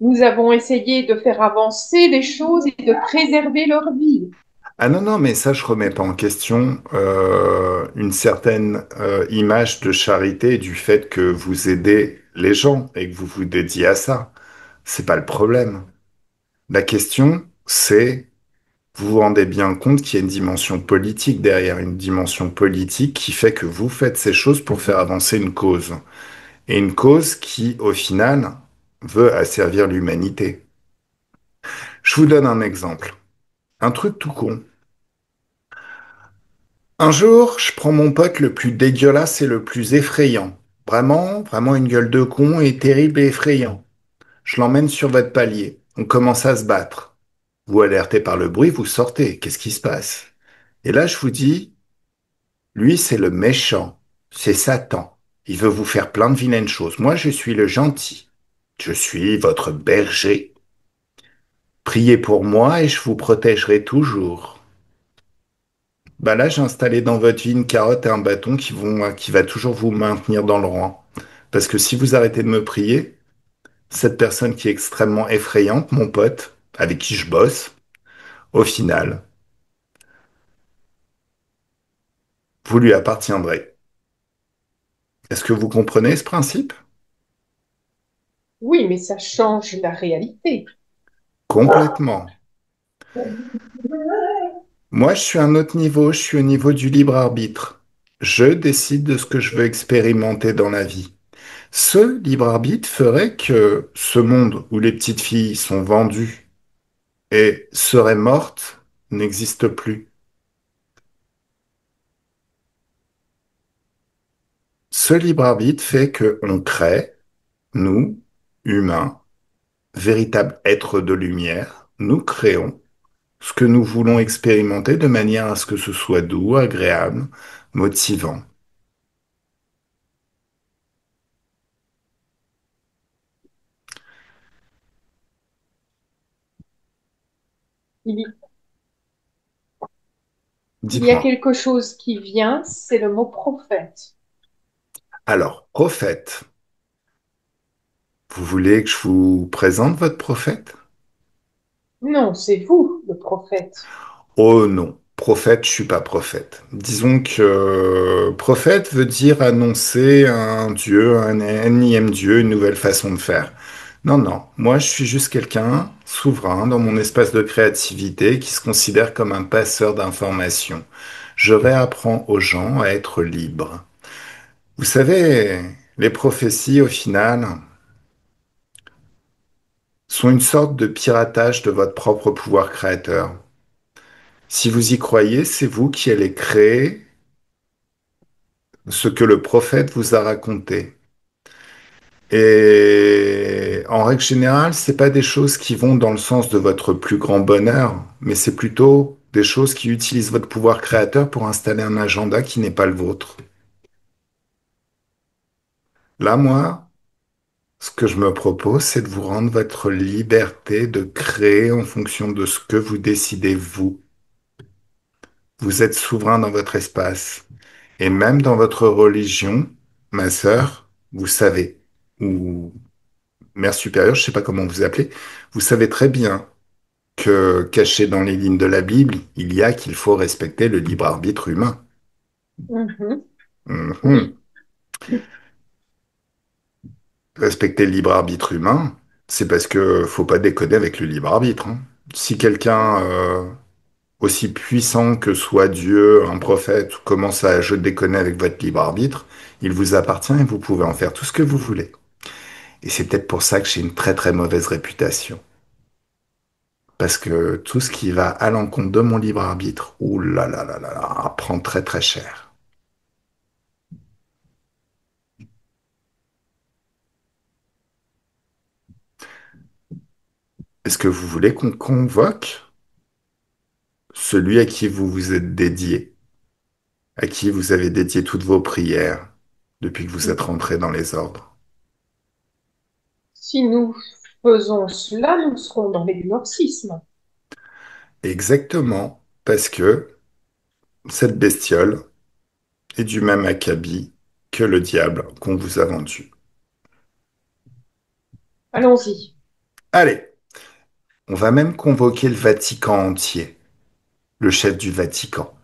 Nous avons essayé de faire avancer les choses et de préserver leur vie. Ah non, non, mais ça, je remets pas en question une certaine image de charité du fait que vous aidez les gens et que vous vous dédiez à ça. C'est pas le problème. La question, c'est, vous vous rendez bien compte qu'il y a une dimension politique derrière, une dimension politique qui fait que vous faites ces choses pour faire avancer une cause. Et une cause qui, au final, veut asservir l'humanité. Je vous donne un exemple. Un truc tout con. Un jour, je prends mon pote le plus dégueulasse et le plus effrayant. Vraiment, vraiment une gueule de con et terrible et effrayant. Je l'emmène sur votre palier. On commence à se battre. Vous alertez par le bruit, vous sortez. Qu'est-ce qui se passe? Et là, je vous dis, lui, c'est le méchant. C'est Satan. Il veut vous faire plein de vilaines choses. Moi, je suis le gentil. Je suis votre berger. Priez pour moi et je vous protégerai toujours. Bah là, j'ai installé dans votre vie une carotte et un bâton qui va toujours vous maintenir dans le rang. Parce que si vous arrêtez de me prier, cette personne qui est extrêmement effrayante, mon pote, avec qui je bosse, au final, vous lui appartiendrez. Est-ce que vous comprenez ce principe? Oui, mais ça change la réalité. Complètement. Moi, je suis à un autre niveau, je suis au niveau du libre arbitre. Je décide de ce que je veux expérimenter dans la vie. Ce libre arbitre ferait que ce monde où les petites filles sont vendues et seraient mortes n'existe plus. Ce libre arbitre fait que on crée, nous, humains, véritables êtres de lumière, nous créons ce que nous voulons expérimenter de manière à ce que ce soit doux, agréable, motivant. Il, il y a Dites-moi. quelque chose qui vient, c'est le mot prophète. Alors, prophète, vous voulez que je vous présente votre prophète? Non, c'est vous, le prophète. Oh non, prophète, je suis pas prophète. Disons que prophète veut dire annoncer un dieu, un énième dieu, une nouvelle façon de faire. Non, non, moi je suis juste quelqu'un souverain dans mon espace de créativité qui se considère comme un passeur d'informations. Je réapprends aux gens à être libres. Vous savez, les prophéties, au final, sont une sorte de piratage de votre propre pouvoir créateur. Si vous y croyez, c'est vous qui allez créer ce que le prophète vous a raconté. Et en règle générale, c'est pas des choses qui vont dans le sens de votre plus grand bonheur, mais c'est plutôt des choses qui utilisent votre pouvoir créateur pour installer un agenda qui n'est pas le vôtre. Là, moi, ce que je me propose, c'est de vous rendre votre liberté de créer en fonction de ce que vous décidez vous. Vous êtes souverain dans votre espace. Et même dans votre religion, ma sœur, vous savez, ou mère supérieure, je ne sais pas comment vous appelez, vous savez très bien que caché dans les lignes de la Bible, il y a qu'il faut respecter le libre arbitre humain. Mhm. Mhm. Oui. Respecter le libre arbitre humain, c'est parce que faut pas déconner avec le libre arbitre, hein. Si quelqu'un aussi puissant que soit Dieu, un prophète, commence à je déconner avec votre libre arbitre, il vous appartient et vous pouvez en faire tout ce que vous voulez. Et c'est peut-être pour ça que j'ai une très très mauvaise réputation. Parce que tout ce qui va à l'encontre de mon libre arbitre, ouh là, prend très très cher. Est-ce que vous voulez qu'on convoque celui à qui vous vous êtes dédié, à qui vous avez dédié toutes vos prières depuis que vous êtes rentré dans les ordres? Si nous faisons cela, nous serons dans l'exorcisme. Exactement, parce que cette bestiole est du même acabit que le diable qu'on vous a vendu. Allons-y. Allez, on va même convoquer le Vatican entier, le chef du Vatican.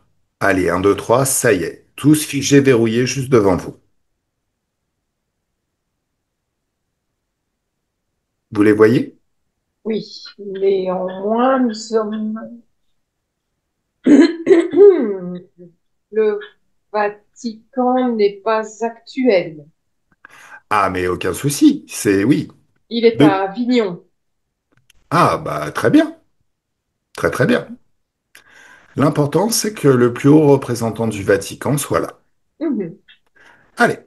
Allez, un, 2, 3, ça y est, tous figés, verrouillés juste devant vous. Vous les voyez? Oui, néanmoins, nous sommes... Le Vatican n'est pas actuel. Ah, mais aucun souci, c'est oui. Il est à De... Avignon. Ah, bah très bien, très très bien. L'important, c'est que le plus haut représentant du Vatican soit là. Mhm. Allez,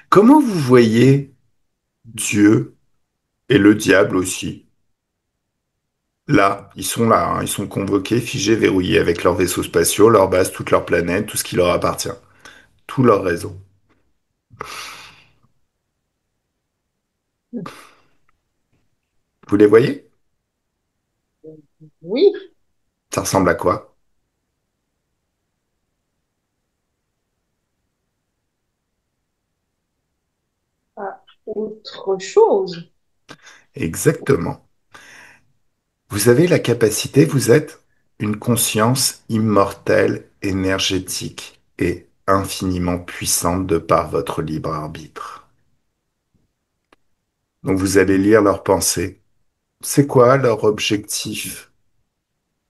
comment vous voyez Dieu et le diable aussi? Là, ils sont là, hein, ils sont convoqués, figés, verrouillés avec leurs vaisseaux spatiaux, leurs bases, toute leur planète, tout ce qui leur appartient, tout leur réseau. Vous les voyez? Oui, Ça ressemble à quoi? à autre chose. Exactement. Vous avez la capacité, vous êtes une conscience immortelle, énergétique et infiniment puissante de par votre libre arbitre. Donc vous allez lire leurs pensées. C'est quoi leur objectif?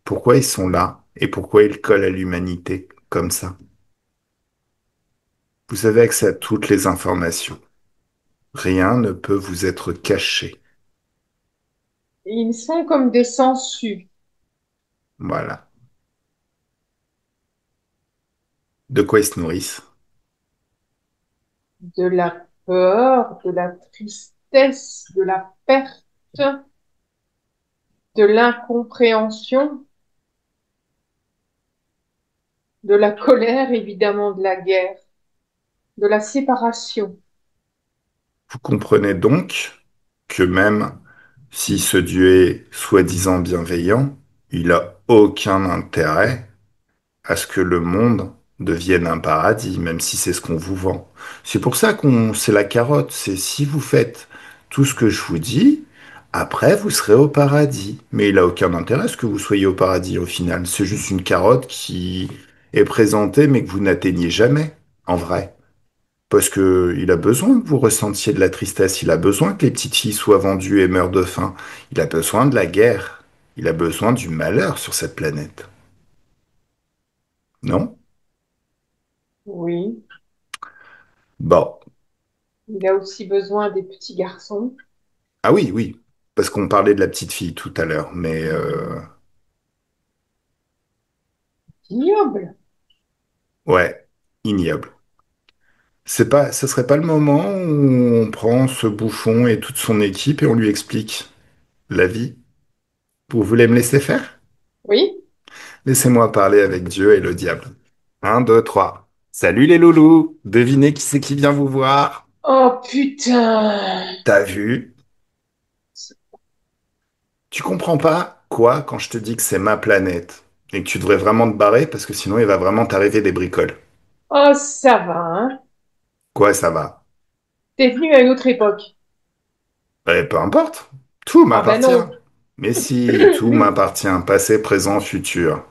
Pourquoi ils sont là? Et pourquoi ils collent à l'humanité comme ça? Vous avez accès à toutes les informations. Rien ne peut vous être caché. Ils sont comme des sangsues, Voilà. De quoi ils se nourrissent? de la peur, de la tristesse, de la perte, de l'incompréhension, de la colère, évidemment, de la guerre, de la séparation. Vous comprenez donc que même Si ce Dieu est soi-disant bienveillant, il a aucun intérêt à ce que le monde devienne un paradis, même si c'est ce qu'on vous vend. C'est pour ça c'est la carotte. C'est si vous faites tout ce que je vous dis, après vous serez au paradis. Mais il a aucun intérêt à ce que vous soyez au paradis au final. C'est juste une carotte qui est présentée, mais que vous n'atteignez jamais, en vrai. Parce que il a besoin que vous ressentiez de la tristesse. Il a besoin que les petites filles soient vendues et meurent de faim. Il a besoin de la guerre. Il a besoin du malheur sur cette planète. Non? Oui. Bon. Il a aussi besoin des petits garçons. Ah oui, oui, parce qu'on parlait de la petite fille tout à l'heure, mais Ignoble. ouais, ignoble. C'est pas, ce serait pas le moment où on prend ce bouffon et toute son équipe et on lui explique la vie. Vous voulez me laisser faire? Oui. Laissez-moi parler avec Dieu et le diable. Un, deux, trois. Salut les loulous! Devinez qui c'est qui vient vous voir? Oh putain. T'as vu? Tu comprends pas quoi quand je te dis que c'est ma planète et que tu devrais vraiment te barrer parce que sinon il va vraiment t'arriver des bricoles. Oh, ça va, hein. Quoi, ça va? T'es venu à une autre époque. Peu importe, tout Ah ben m'appartient. non. Mais si, tout m'appartient, passé, présent, futur.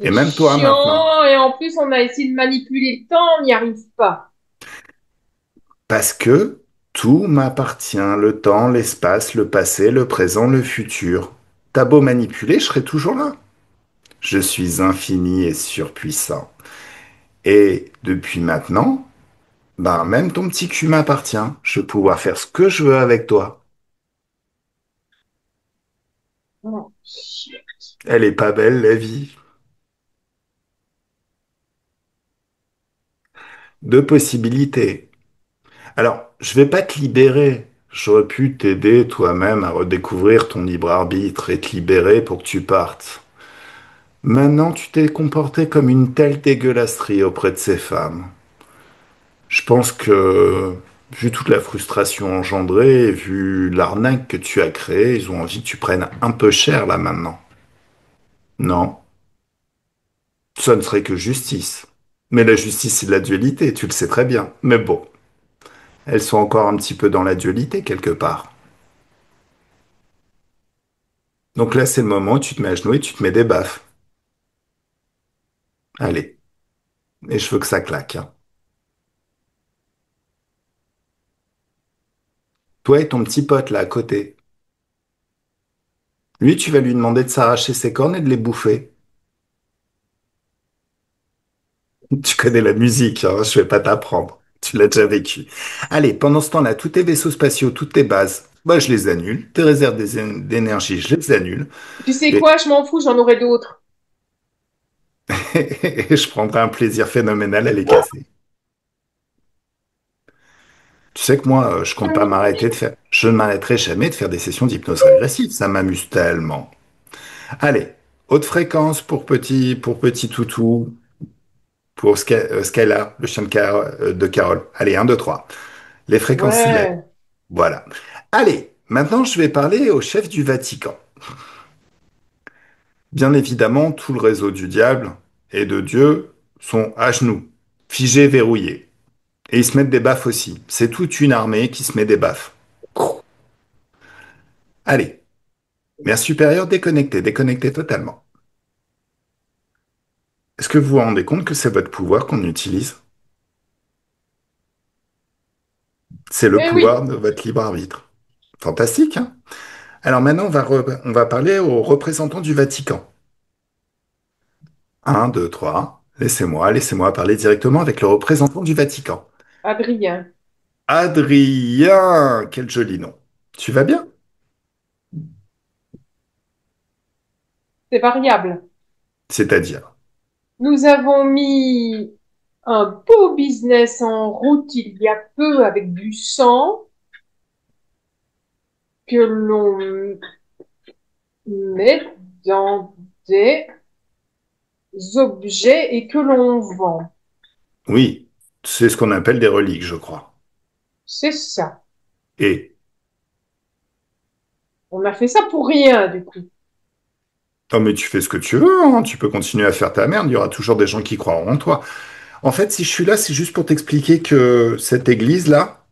Et C'est même toi maintenant. chiant. Et en plus, on a essayé de manipuler le temps, on n'y arrive pas. Parce que tout m'appartient, le temps, l'espace, le passé, le présent, le futur. T'as beau manipuler, je serai toujours là. Je suis infini et surpuissant. Et depuis maintenant, ben même ton petit cul m'appartient. Je vais pouvoir faire ce que je veux avec toi. Oh, shit. Elle est pas belle, la vie. Deux possibilités. Alors, je vais pas te libérer. J'aurais pu t'aider toi-même à redécouvrir ton libre arbitre et te libérer pour que tu partes. Maintenant, tu t'es comporté comme une telle dégueulasserie auprès de ces femmes. Je pense que, vu toute la frustration engendrée et vu l'arnaque que tu as créée, ils ont envie que tu prennes un peu cher là maintenant. Non, ça ne serait que justice. Mais la justice, c'est de la dualité, tu le sais très bien. Mais bon, elles sont encore un petit peu dans la dualité quelque part. Donc là, c'est le moment où tu te mets à genoux et tu te mets des baffes. Allez, et je veux que ça claque, hein. Toi et ton petit pote là à côté. Lui, tu vas lui demander de s'arracher ses cornes et de les bouffer. Tu connais la musique, hein, je vais pas t'apprendre. Tu l'as déjà vécu. Allez, pendant ce temps-là, tous tes vaisseaux spatiaux, toutes tes bases, bah, je les annule. Tes réserves d'énergie, je les annule. Tu sais Et, quoi, je m'en fous, j'en aurai d'autres. et je prendrai un plaisir phénoménal à les casser. Tu sais que moi, je compte pas m'arrêter de faire. Je ne m'arrêterai jamais de faire des sessions d'hypnose régressive. Ça m'amuse tellement. Allez, haute fréquence pour petit toutou, pour Skylar, le chien de Carole. Allez, un, 2, 3. Les fréquences s'élèvent. Ouais. Voilà. Allez, maintenant je vais parler au chef du Vatican. Bien évidemment, tout le réseau du diable et de Dieu sont à genoux, figés, verrouillés. Et ils se mettent des baffes aussi. C'est toute une armée qui se met des baffes. Allez, mère supérieure déconnectée, déconnectée totalement. Est-ce que vous vous rendez compte que c'est votre pouvoir qu'on utilise? C'est le Eh oui. pouvoir de votre libre arbitre. Fantastique, hein? Alors maintenant, on va parler aux représentants du Vatican. Un, 2, 3. Laissez-moi parler directement avec le représentant du Vatican. Adrien. Adrien, quel joli nom. Tu vas bien? C'est variable. C'est-à-dire? Nous avons mis un beau business en route il y a peu avec du sang que l'on met dans des objets et que l'on vend. Oui, c'est ce qu'on appelle des reliques, je crois. C'est ça. Et On a fait ça pour rien, du coup. Non, mais tu fais ce que tu veux, hein. Tu peux continuer à faire ta merde. Il y aura toujours des gens qui croiront en toi. En fait, si je suis là, c'est juste pour t'expliquer que cette église-là,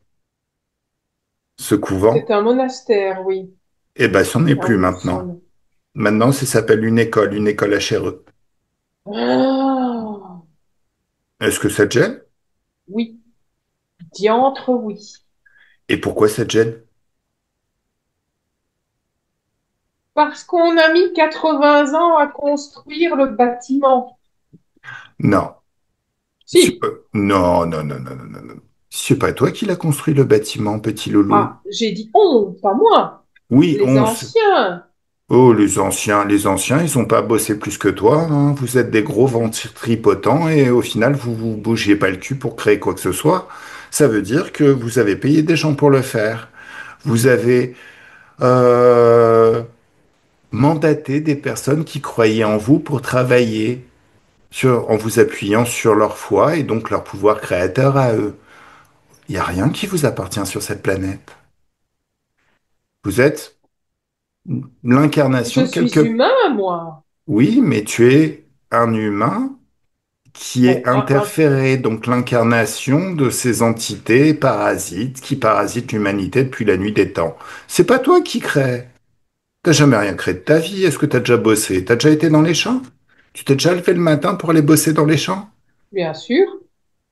ce C'est couvent, un monastère, oui. eh ben, c'en est Ah plus oui, maintenant. Maintenant, ça s'appelle une école HRE. Ah, Est-ce que ça te gêne? oui, diantre, oui. Et pourquoi ça te gêne? Parce qu'on a mis 80 ans à construire le bâtiment. Non. Si. Non, non, non, non, non, non, non. C'est pas toi qui l'as construit le bâtiment, petit loulou. Ah, j'ai dit on, pas moi. Oui, Les anciens. Oh, les anciens, ils ont pas bossé plus que toi, hein. Vous êtes des gros ventripotents et au final, vous vous bougiez pas le cul pour créer quoi que ce soit. Ça veut dire que vous avez payé des gens pour le faire. Vous avez euh, mandaté des personnes qui croyaient en vous pour travailler en vous appuyant sur leur foi et donc leur pouvoir créateur à eux. Il n'y a rien qui vous appartient sur cette planète. Vous êtes Je l'incarnation suis quelque... humain, moi. Oui, mais tu es un humain qui est Bon, interféré, donc l'incarnation de ces entités parasites qui parasitent l'humanité depuis la nuit des temps. C'est pas toi qui crée. T'as jamais rien créé de ta vie. Est-ce que t'as déjà bossé? T'as déjà été dans les champs? Tu t'es déjà levé le matin pour aller bosser dans les champs? bien sûr.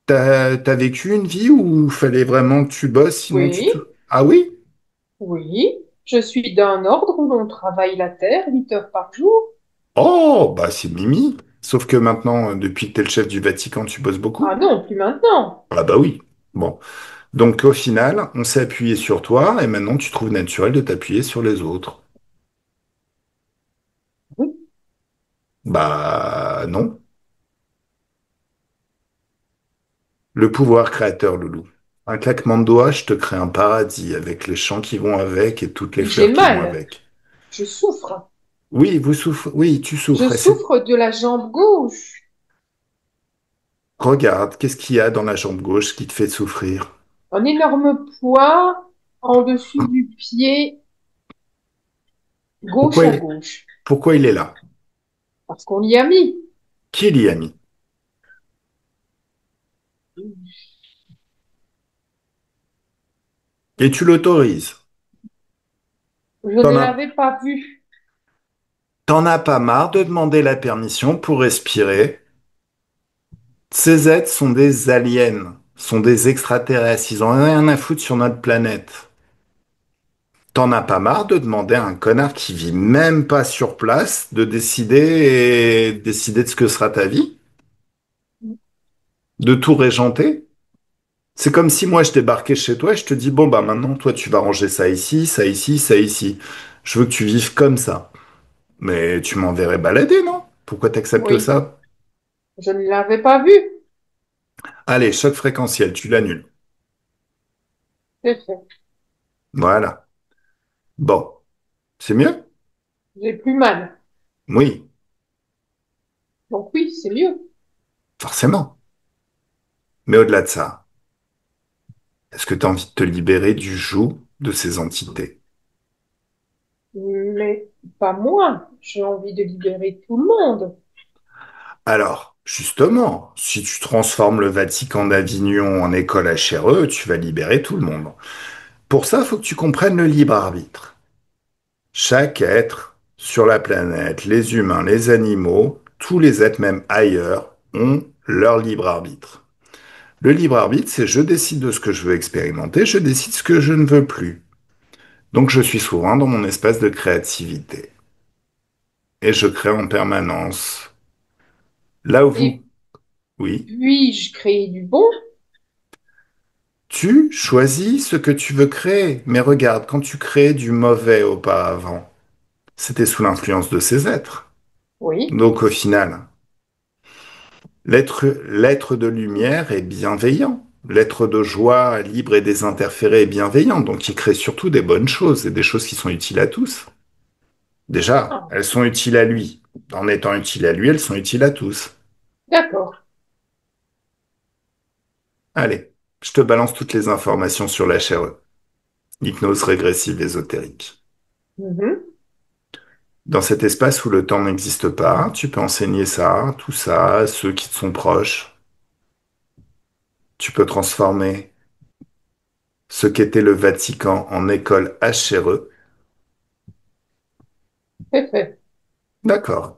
T'as vécu une vie où il fallait vraiment que tu bosses, sinon tu Oui, te... Ah oui? oui. Je suis d'un ordre où l'on travaille la terre 8 heures par jour. Oh, bah c'est Mimi. Sauf que maintenant, depuis que t'es le chef du Vatican, tu bosses Ah beaucoup. non, plus maintenant. Ah bah oui. Bon. Donc au final, on s'est appuyé sur toi et maintenant tu trouves naturel de t'appuyer sur les autres. Oui, Bah non. Le pouvoir créateur, Loulou. Un claquement de doigts, je te crée un paradis avec les champs qui vont avec et toutes les j'ai fleurs qui vont mal. avec. Je souffre. Oui, vous souffrez. Oui, tu Je souffres. souffre de la jambe gauche. Regarde, qu'est-ce qu'il y a dans la jambe gauche qui te fait souffrir? Un énorme poids en dessous du pied gauche Pourquoi à il est... gauche. Pourquoi il est là? Parce qu'on y a mis. Qui l'y a mis? Et tu l'autorises. Je ne T'en as... l'avais pas vu. T'en as pas marre de demander la permission pour respirer? Ces êtres sont des aliens, sont des extraterrestres, ils ont rien à foutre sur notre planète. T'en as pas marre de demander à un connard qui vit même pas sur place de décider de ce que sera ta vie? De tout régenter? C'est comme si moi je débarquais chez toi et je te dis, bon bah maintenant toi tu vas ranger ça ici, ça ici, ça ici. Je veux que tu vives comme ça. Mais tu m'enverrais balader, non? Pourquoi t'acceptes Oui, ça? je ne l'avais pas vu. Allez, choc fréquentiel, tu l'annules. C'est fait. Voilà. Bon, c'est mieux? J'ai plus mal. Oui, Donc oui, c'est mieux. forcément. Mais au-delà de ça, est-ce que tu as envie de te libérer du joug de ces entités? Mais pas moi. J'ai envie de libérer tout le monde. Alors, justement, si tu transformes le Vatican d'Avignon en école HRE, tu vas libérer tout le monde. Pour ça, il faut que tu comprennes le libre arbitre. Chaque être sur la planète, les humains, les animaux, tous les êtres même ailleurs, ont leur libre arbitre. Le libre arbitre, c'est je décide de ce que je veux expérimenter, je décide ce que je ne veux plus. Donc je suis souverain dans mon espace de créativité. Et je crée en permanence. Là où vous... Et Oui. puis-je créer du bon? Tu choisis ce que tu veux créer. Mais regarde, quand tu créais du mauvais auparavant, c'était sous l'influence de ces êtres. Oui. Donc au final, l'être de lumière est bienveillant. L'être de joie, libre et désinterféré est bienveillant. Donc il crée surtout des bonnes choses et des choses qui sont utiles à tous. Déjà, Ah, elles sont utiles à lui. En étant utiles à lui, elles sont utiles à tous. d'accord. Allez, je te balance toutes les informations sur la l'HRE. Hypnose régressive ésotérique. Mhm. Dans cet espace où le temps n'existe pas, tu peux enseigner ça, tout ça, à ceux qui te sont proches. Tu peux transformer ce qu'était le Vatican en école HRE. D'accord.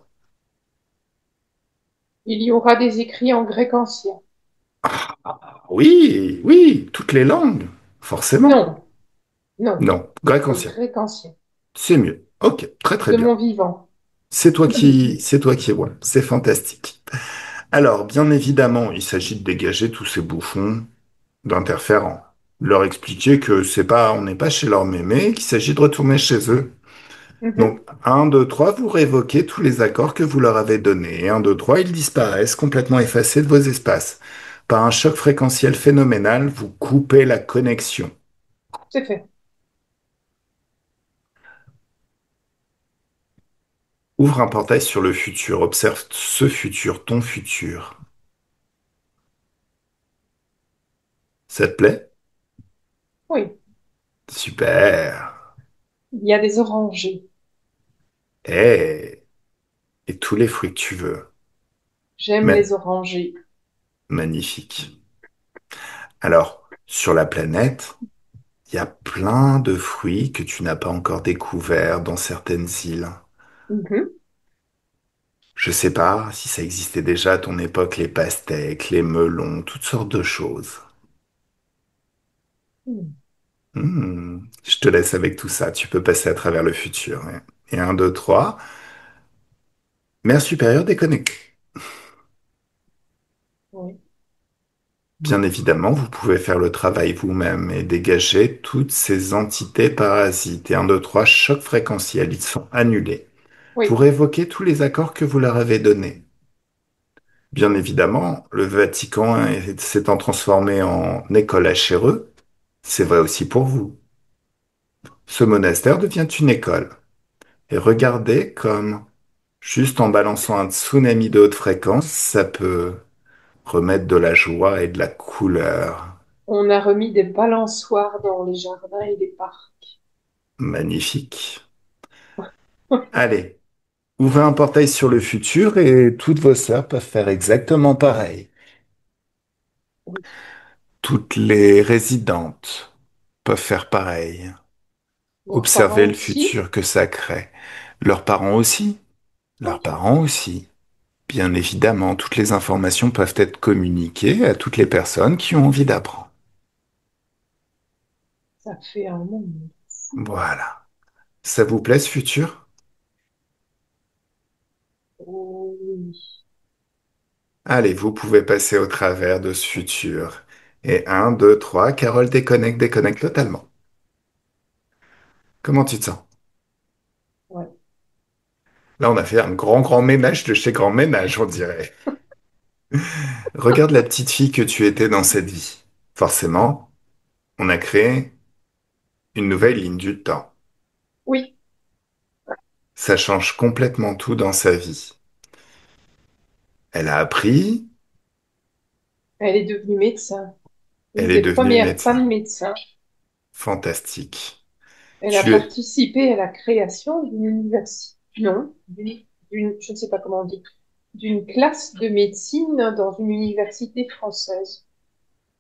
Il y aura des écrits en grec ancien. Oui, oui, toutes les langues, forcément. Non, non, Non, grec le ancien, grec ancien, c'est mieux. Ok, très très de bien. mon vivant. C'est toi qui es bon, c'est fantastique. Alors, bien évidemment, il s'agit de dégager tous ces bouffons d'interférents. Leur expliquer que c'est pas, on n'est pas chez leur mémé, qu'il s'agit de retourner chez eux. Mhm. Donc, un, 2, 3, vous révoquez tous les accords que vous leur avez donnés. Et 1, 2, 3, ils disparaissent complètement effacés de vos espaces. Par un choc fréquentiel phénoménal, vous coupez la connexion. C'est fait. Ouvre un portail sur le futur, observe ce futur, ton futur. Ça te plaît? Oui, Super. il y a des orangers. Eh, et tous les fruits que tu veux. J'aime Mais les orangers. magnifique. Alors, sur la planète, il y a plein de fruits que tu n'as pas encore découverts dans certaines îles. Mhm. Je sais pas si ça existait déjà à ton époque, les pastèques, les melons, toutes sortes de choses. Mhm. Je te laisse avec tout ça, tu peux passer à travers le futur. Ouais. Et 1, 2, 3. Mère supérieure déconnectée. Oui, Bien évidemment, vous pouvez faire le travail vous-même et dégager toutes ces entités parasites. Et 1, 2, 3, choc fréquentiel, ils sont annulés. Vous oui, révoquez tous les accords que vous leur avez donnés. Bien évidemment, le Vatican s'étant transformé en école HRE, c'est vrai aussi pour vous. Ce monastère devient une école. Et regardez comme, juste en balançant un tsunami de haute fréquence, ça peut remettre de la joie et de la couleur. on a remis des balançoires dans les jardins et les parcs. Magnifique. Allez, ouvrez un portail sur le futur et toutes vos sœurs peuvent faire exactement pareil. Oui. Toutes les résidentes peuvent faire pareil. Leurs Observer parents le aussi. futur que ça crée. Leurs parents aussi. Leurs Ok, parents aussi. Bien évidemment, toutes les informations peuvent être communiquées à toutes les personnes qui ont envie d'apprendre. ça fait un monde. Voilà. Ça vous plaît ce futur? Oui, Allez, vous pouvez passer au travers de ce futur. Et 1, 2, 3, Carole déconnecte, déconnecte totalement. Comment tu te sens? ouais. Là, on a fait un grand, grand ménage de chez grand ménage, on dirait. Regarde la petite fille que tu étais dans cette vie. Forcément, on a créé une nouvelle ligne du temps. Oui, Ça change complètement tout dans sa vie. Elle a appris, elle est devenue médecin. elle Une est des devenue premières médecin. femmes médecins. Fantastique. Elle a Tu es participé à la création d'une université, non, je ne sais pas comment on dit, d'une classe de médecine dans une université française.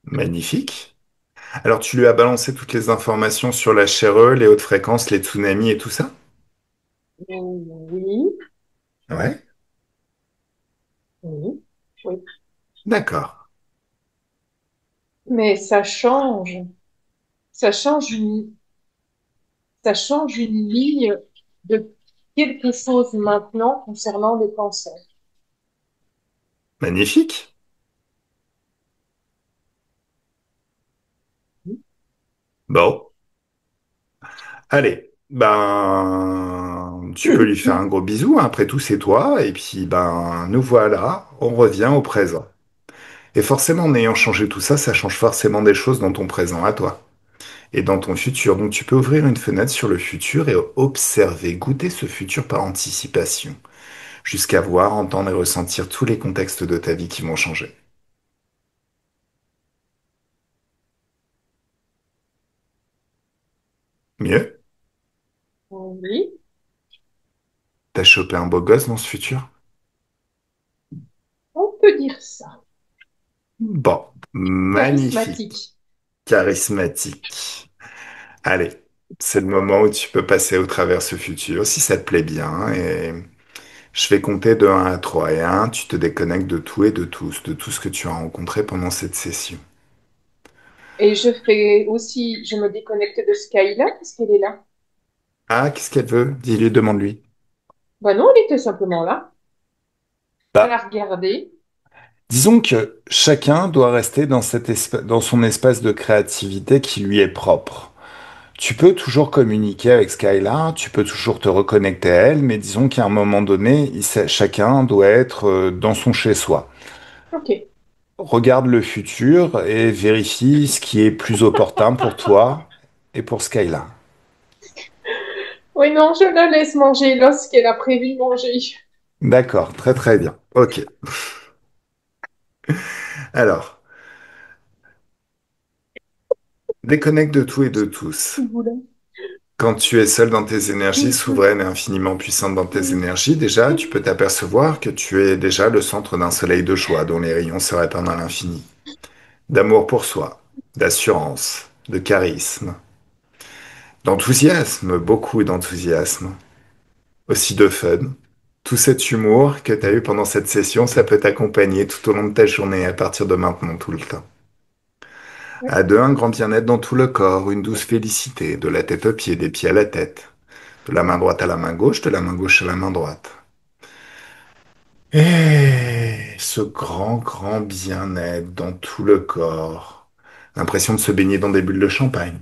magnifique. Alors, tu lui as balancé toutes les informations sur la chère, les hautes fréquences, les tsunamis et tout ça? Oui, Ouais, oui, oui. d'accord. Mais ça change une, ça change une ligne de quelque chose maintenant concernant le cancer. Magnifique. Bon, allez, ben, tu peux lui faire un gros bisou, hein. Après tout, c'est toi, et puis, ben, nous voilà, on revient au présent. Et forcément, en ayant changé tout ça, ça change forcément des choses dans ton présent à toi et dans ton futur. Donc, tu peux ouvrir une fenêtre sur le futur et observer, goûter ce futur par anticipation, jusqu'à voir, entendre et ressentir tous les contextes de ta vie qui vont changer. Mieux? Oui, T'as chopé un beau gosse dans ce futur? on peut dire ça. Bon, magnifique, Charismatique. charismatique. Allez, c'est le moment où tu peux passer au travers ce futur, si ça te plaît bien, et je vais compter de 1 à 3. Et 1, tu te déconnectes de tout et de tous, de tout ce que tu as rencontré pendant cette session. Et je fais aussi, je me déconnecte de Skyla parce qu'elle est là. Ah, qu'est-ce qu'elle veut? Dis-lui, demande-lui. Bah non, elle était simplement là. Elle a Bah, regardé. disons que chacun doit rester dans dans son espace de créativité qui lui est propre. Tu peux toujours communiquer avec Skylar, tu peux toujours te reconnecter à elle, mais disons qu'à un moment donné, chacun doit être dans son chez-soi. Ok. Regarde le futur et vérifie ce qui est plus opportun pour toi et pour Skylar. Oui, non, je la laisse manger l'os qu'elle a prévu de manger. D'accord, très très bien. Ok. Alors, déconnecte de tout et de tous. Il voulait. Quand tu es seul dans tes énergies, souveraine et infiniment puissante dans tes énergies, déjà, tu peux t'apercevoir que tu es déjà le centre d'un soleil de joie dont les rayons se répandent à l'infini. D'amour pour soi, d'assurance, de charisme, d'enthousiasme, beaucoup d'enthousiasme, aussi de fun. Tout cet humour que tu as eu pendant cette session, ça peut t'accompagner tout au long de ta journée à partir de maintenant, tout le temps. À deux, un grand bien-être dans tout le corps, une douce félicité, de la tête aux pieds, des pieds à la tête, de la main droite à la main gauche, de la main gauche à la main droite. Et ce grand, grand bien-être dans tout le corps. L'impression de se baigner dans des bulles de champagne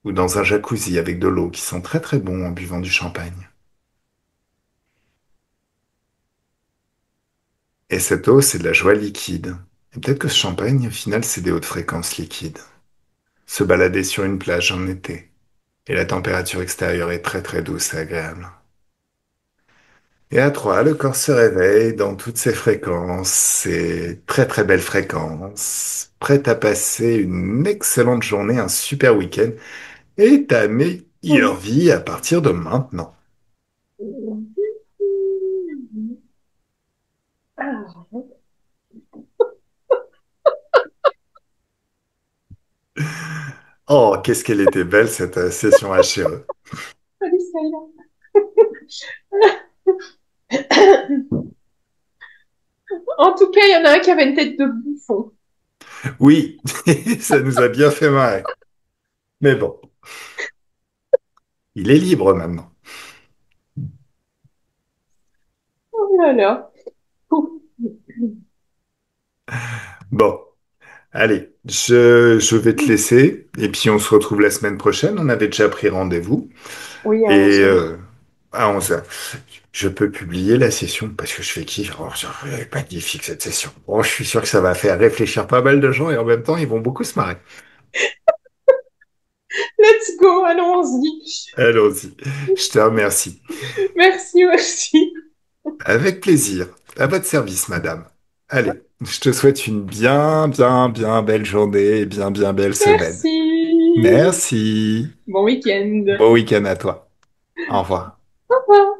ou dans un jacuzzi avec de l'eau qui sent très très bon en buvant du champagne. Et cette eau, c'est de la joie liquide. Et peut-être que ce champagne, au final, c'est des hautes fréquences liquides. Se balader sur une plage en été. Et la température extérieure est très très douce et agréable. Et à 3, le corps se réveille dans toutes ses fréquences, ses très très belles fréquences, prêt à passer une excellente journée, un super week-end et ta meilleure Oui. vie à partir de maintenant. Ah, Oh, qu'est-ce qu'elle était belle cette session HRE. salut, Skyla. En tout cas, il y en a un qui avait une tête de bouffon. Oui, ça nous a bien fait marrer. Mais bon, il est libre maintenant. Oh là là. Ouf. Bon, allez, je vais te laisser et puis on se retrouve la semaine prochaine. On avait déjà pris rendez-vous Oui, à et 11 heures. à 11h. Je peux publier la session parce que je fais kiffe. Oh, c'est magnifique cette session. Oh, je suis sûr que ça va faire réfléchir pas mal de gens et en même temps, ils vont beaucoup se marrer. Let's go, allons-y. Allons-y. Je te remercie. Merci aussi. Avec plaisir. À votre service, madame. Allez, je te souhaite une bien, bien, bien belle journée et bien, bien belle semaine. Merci. Merci. Bon week-end. Bon week-end à toi. Au revoir. Au revoir.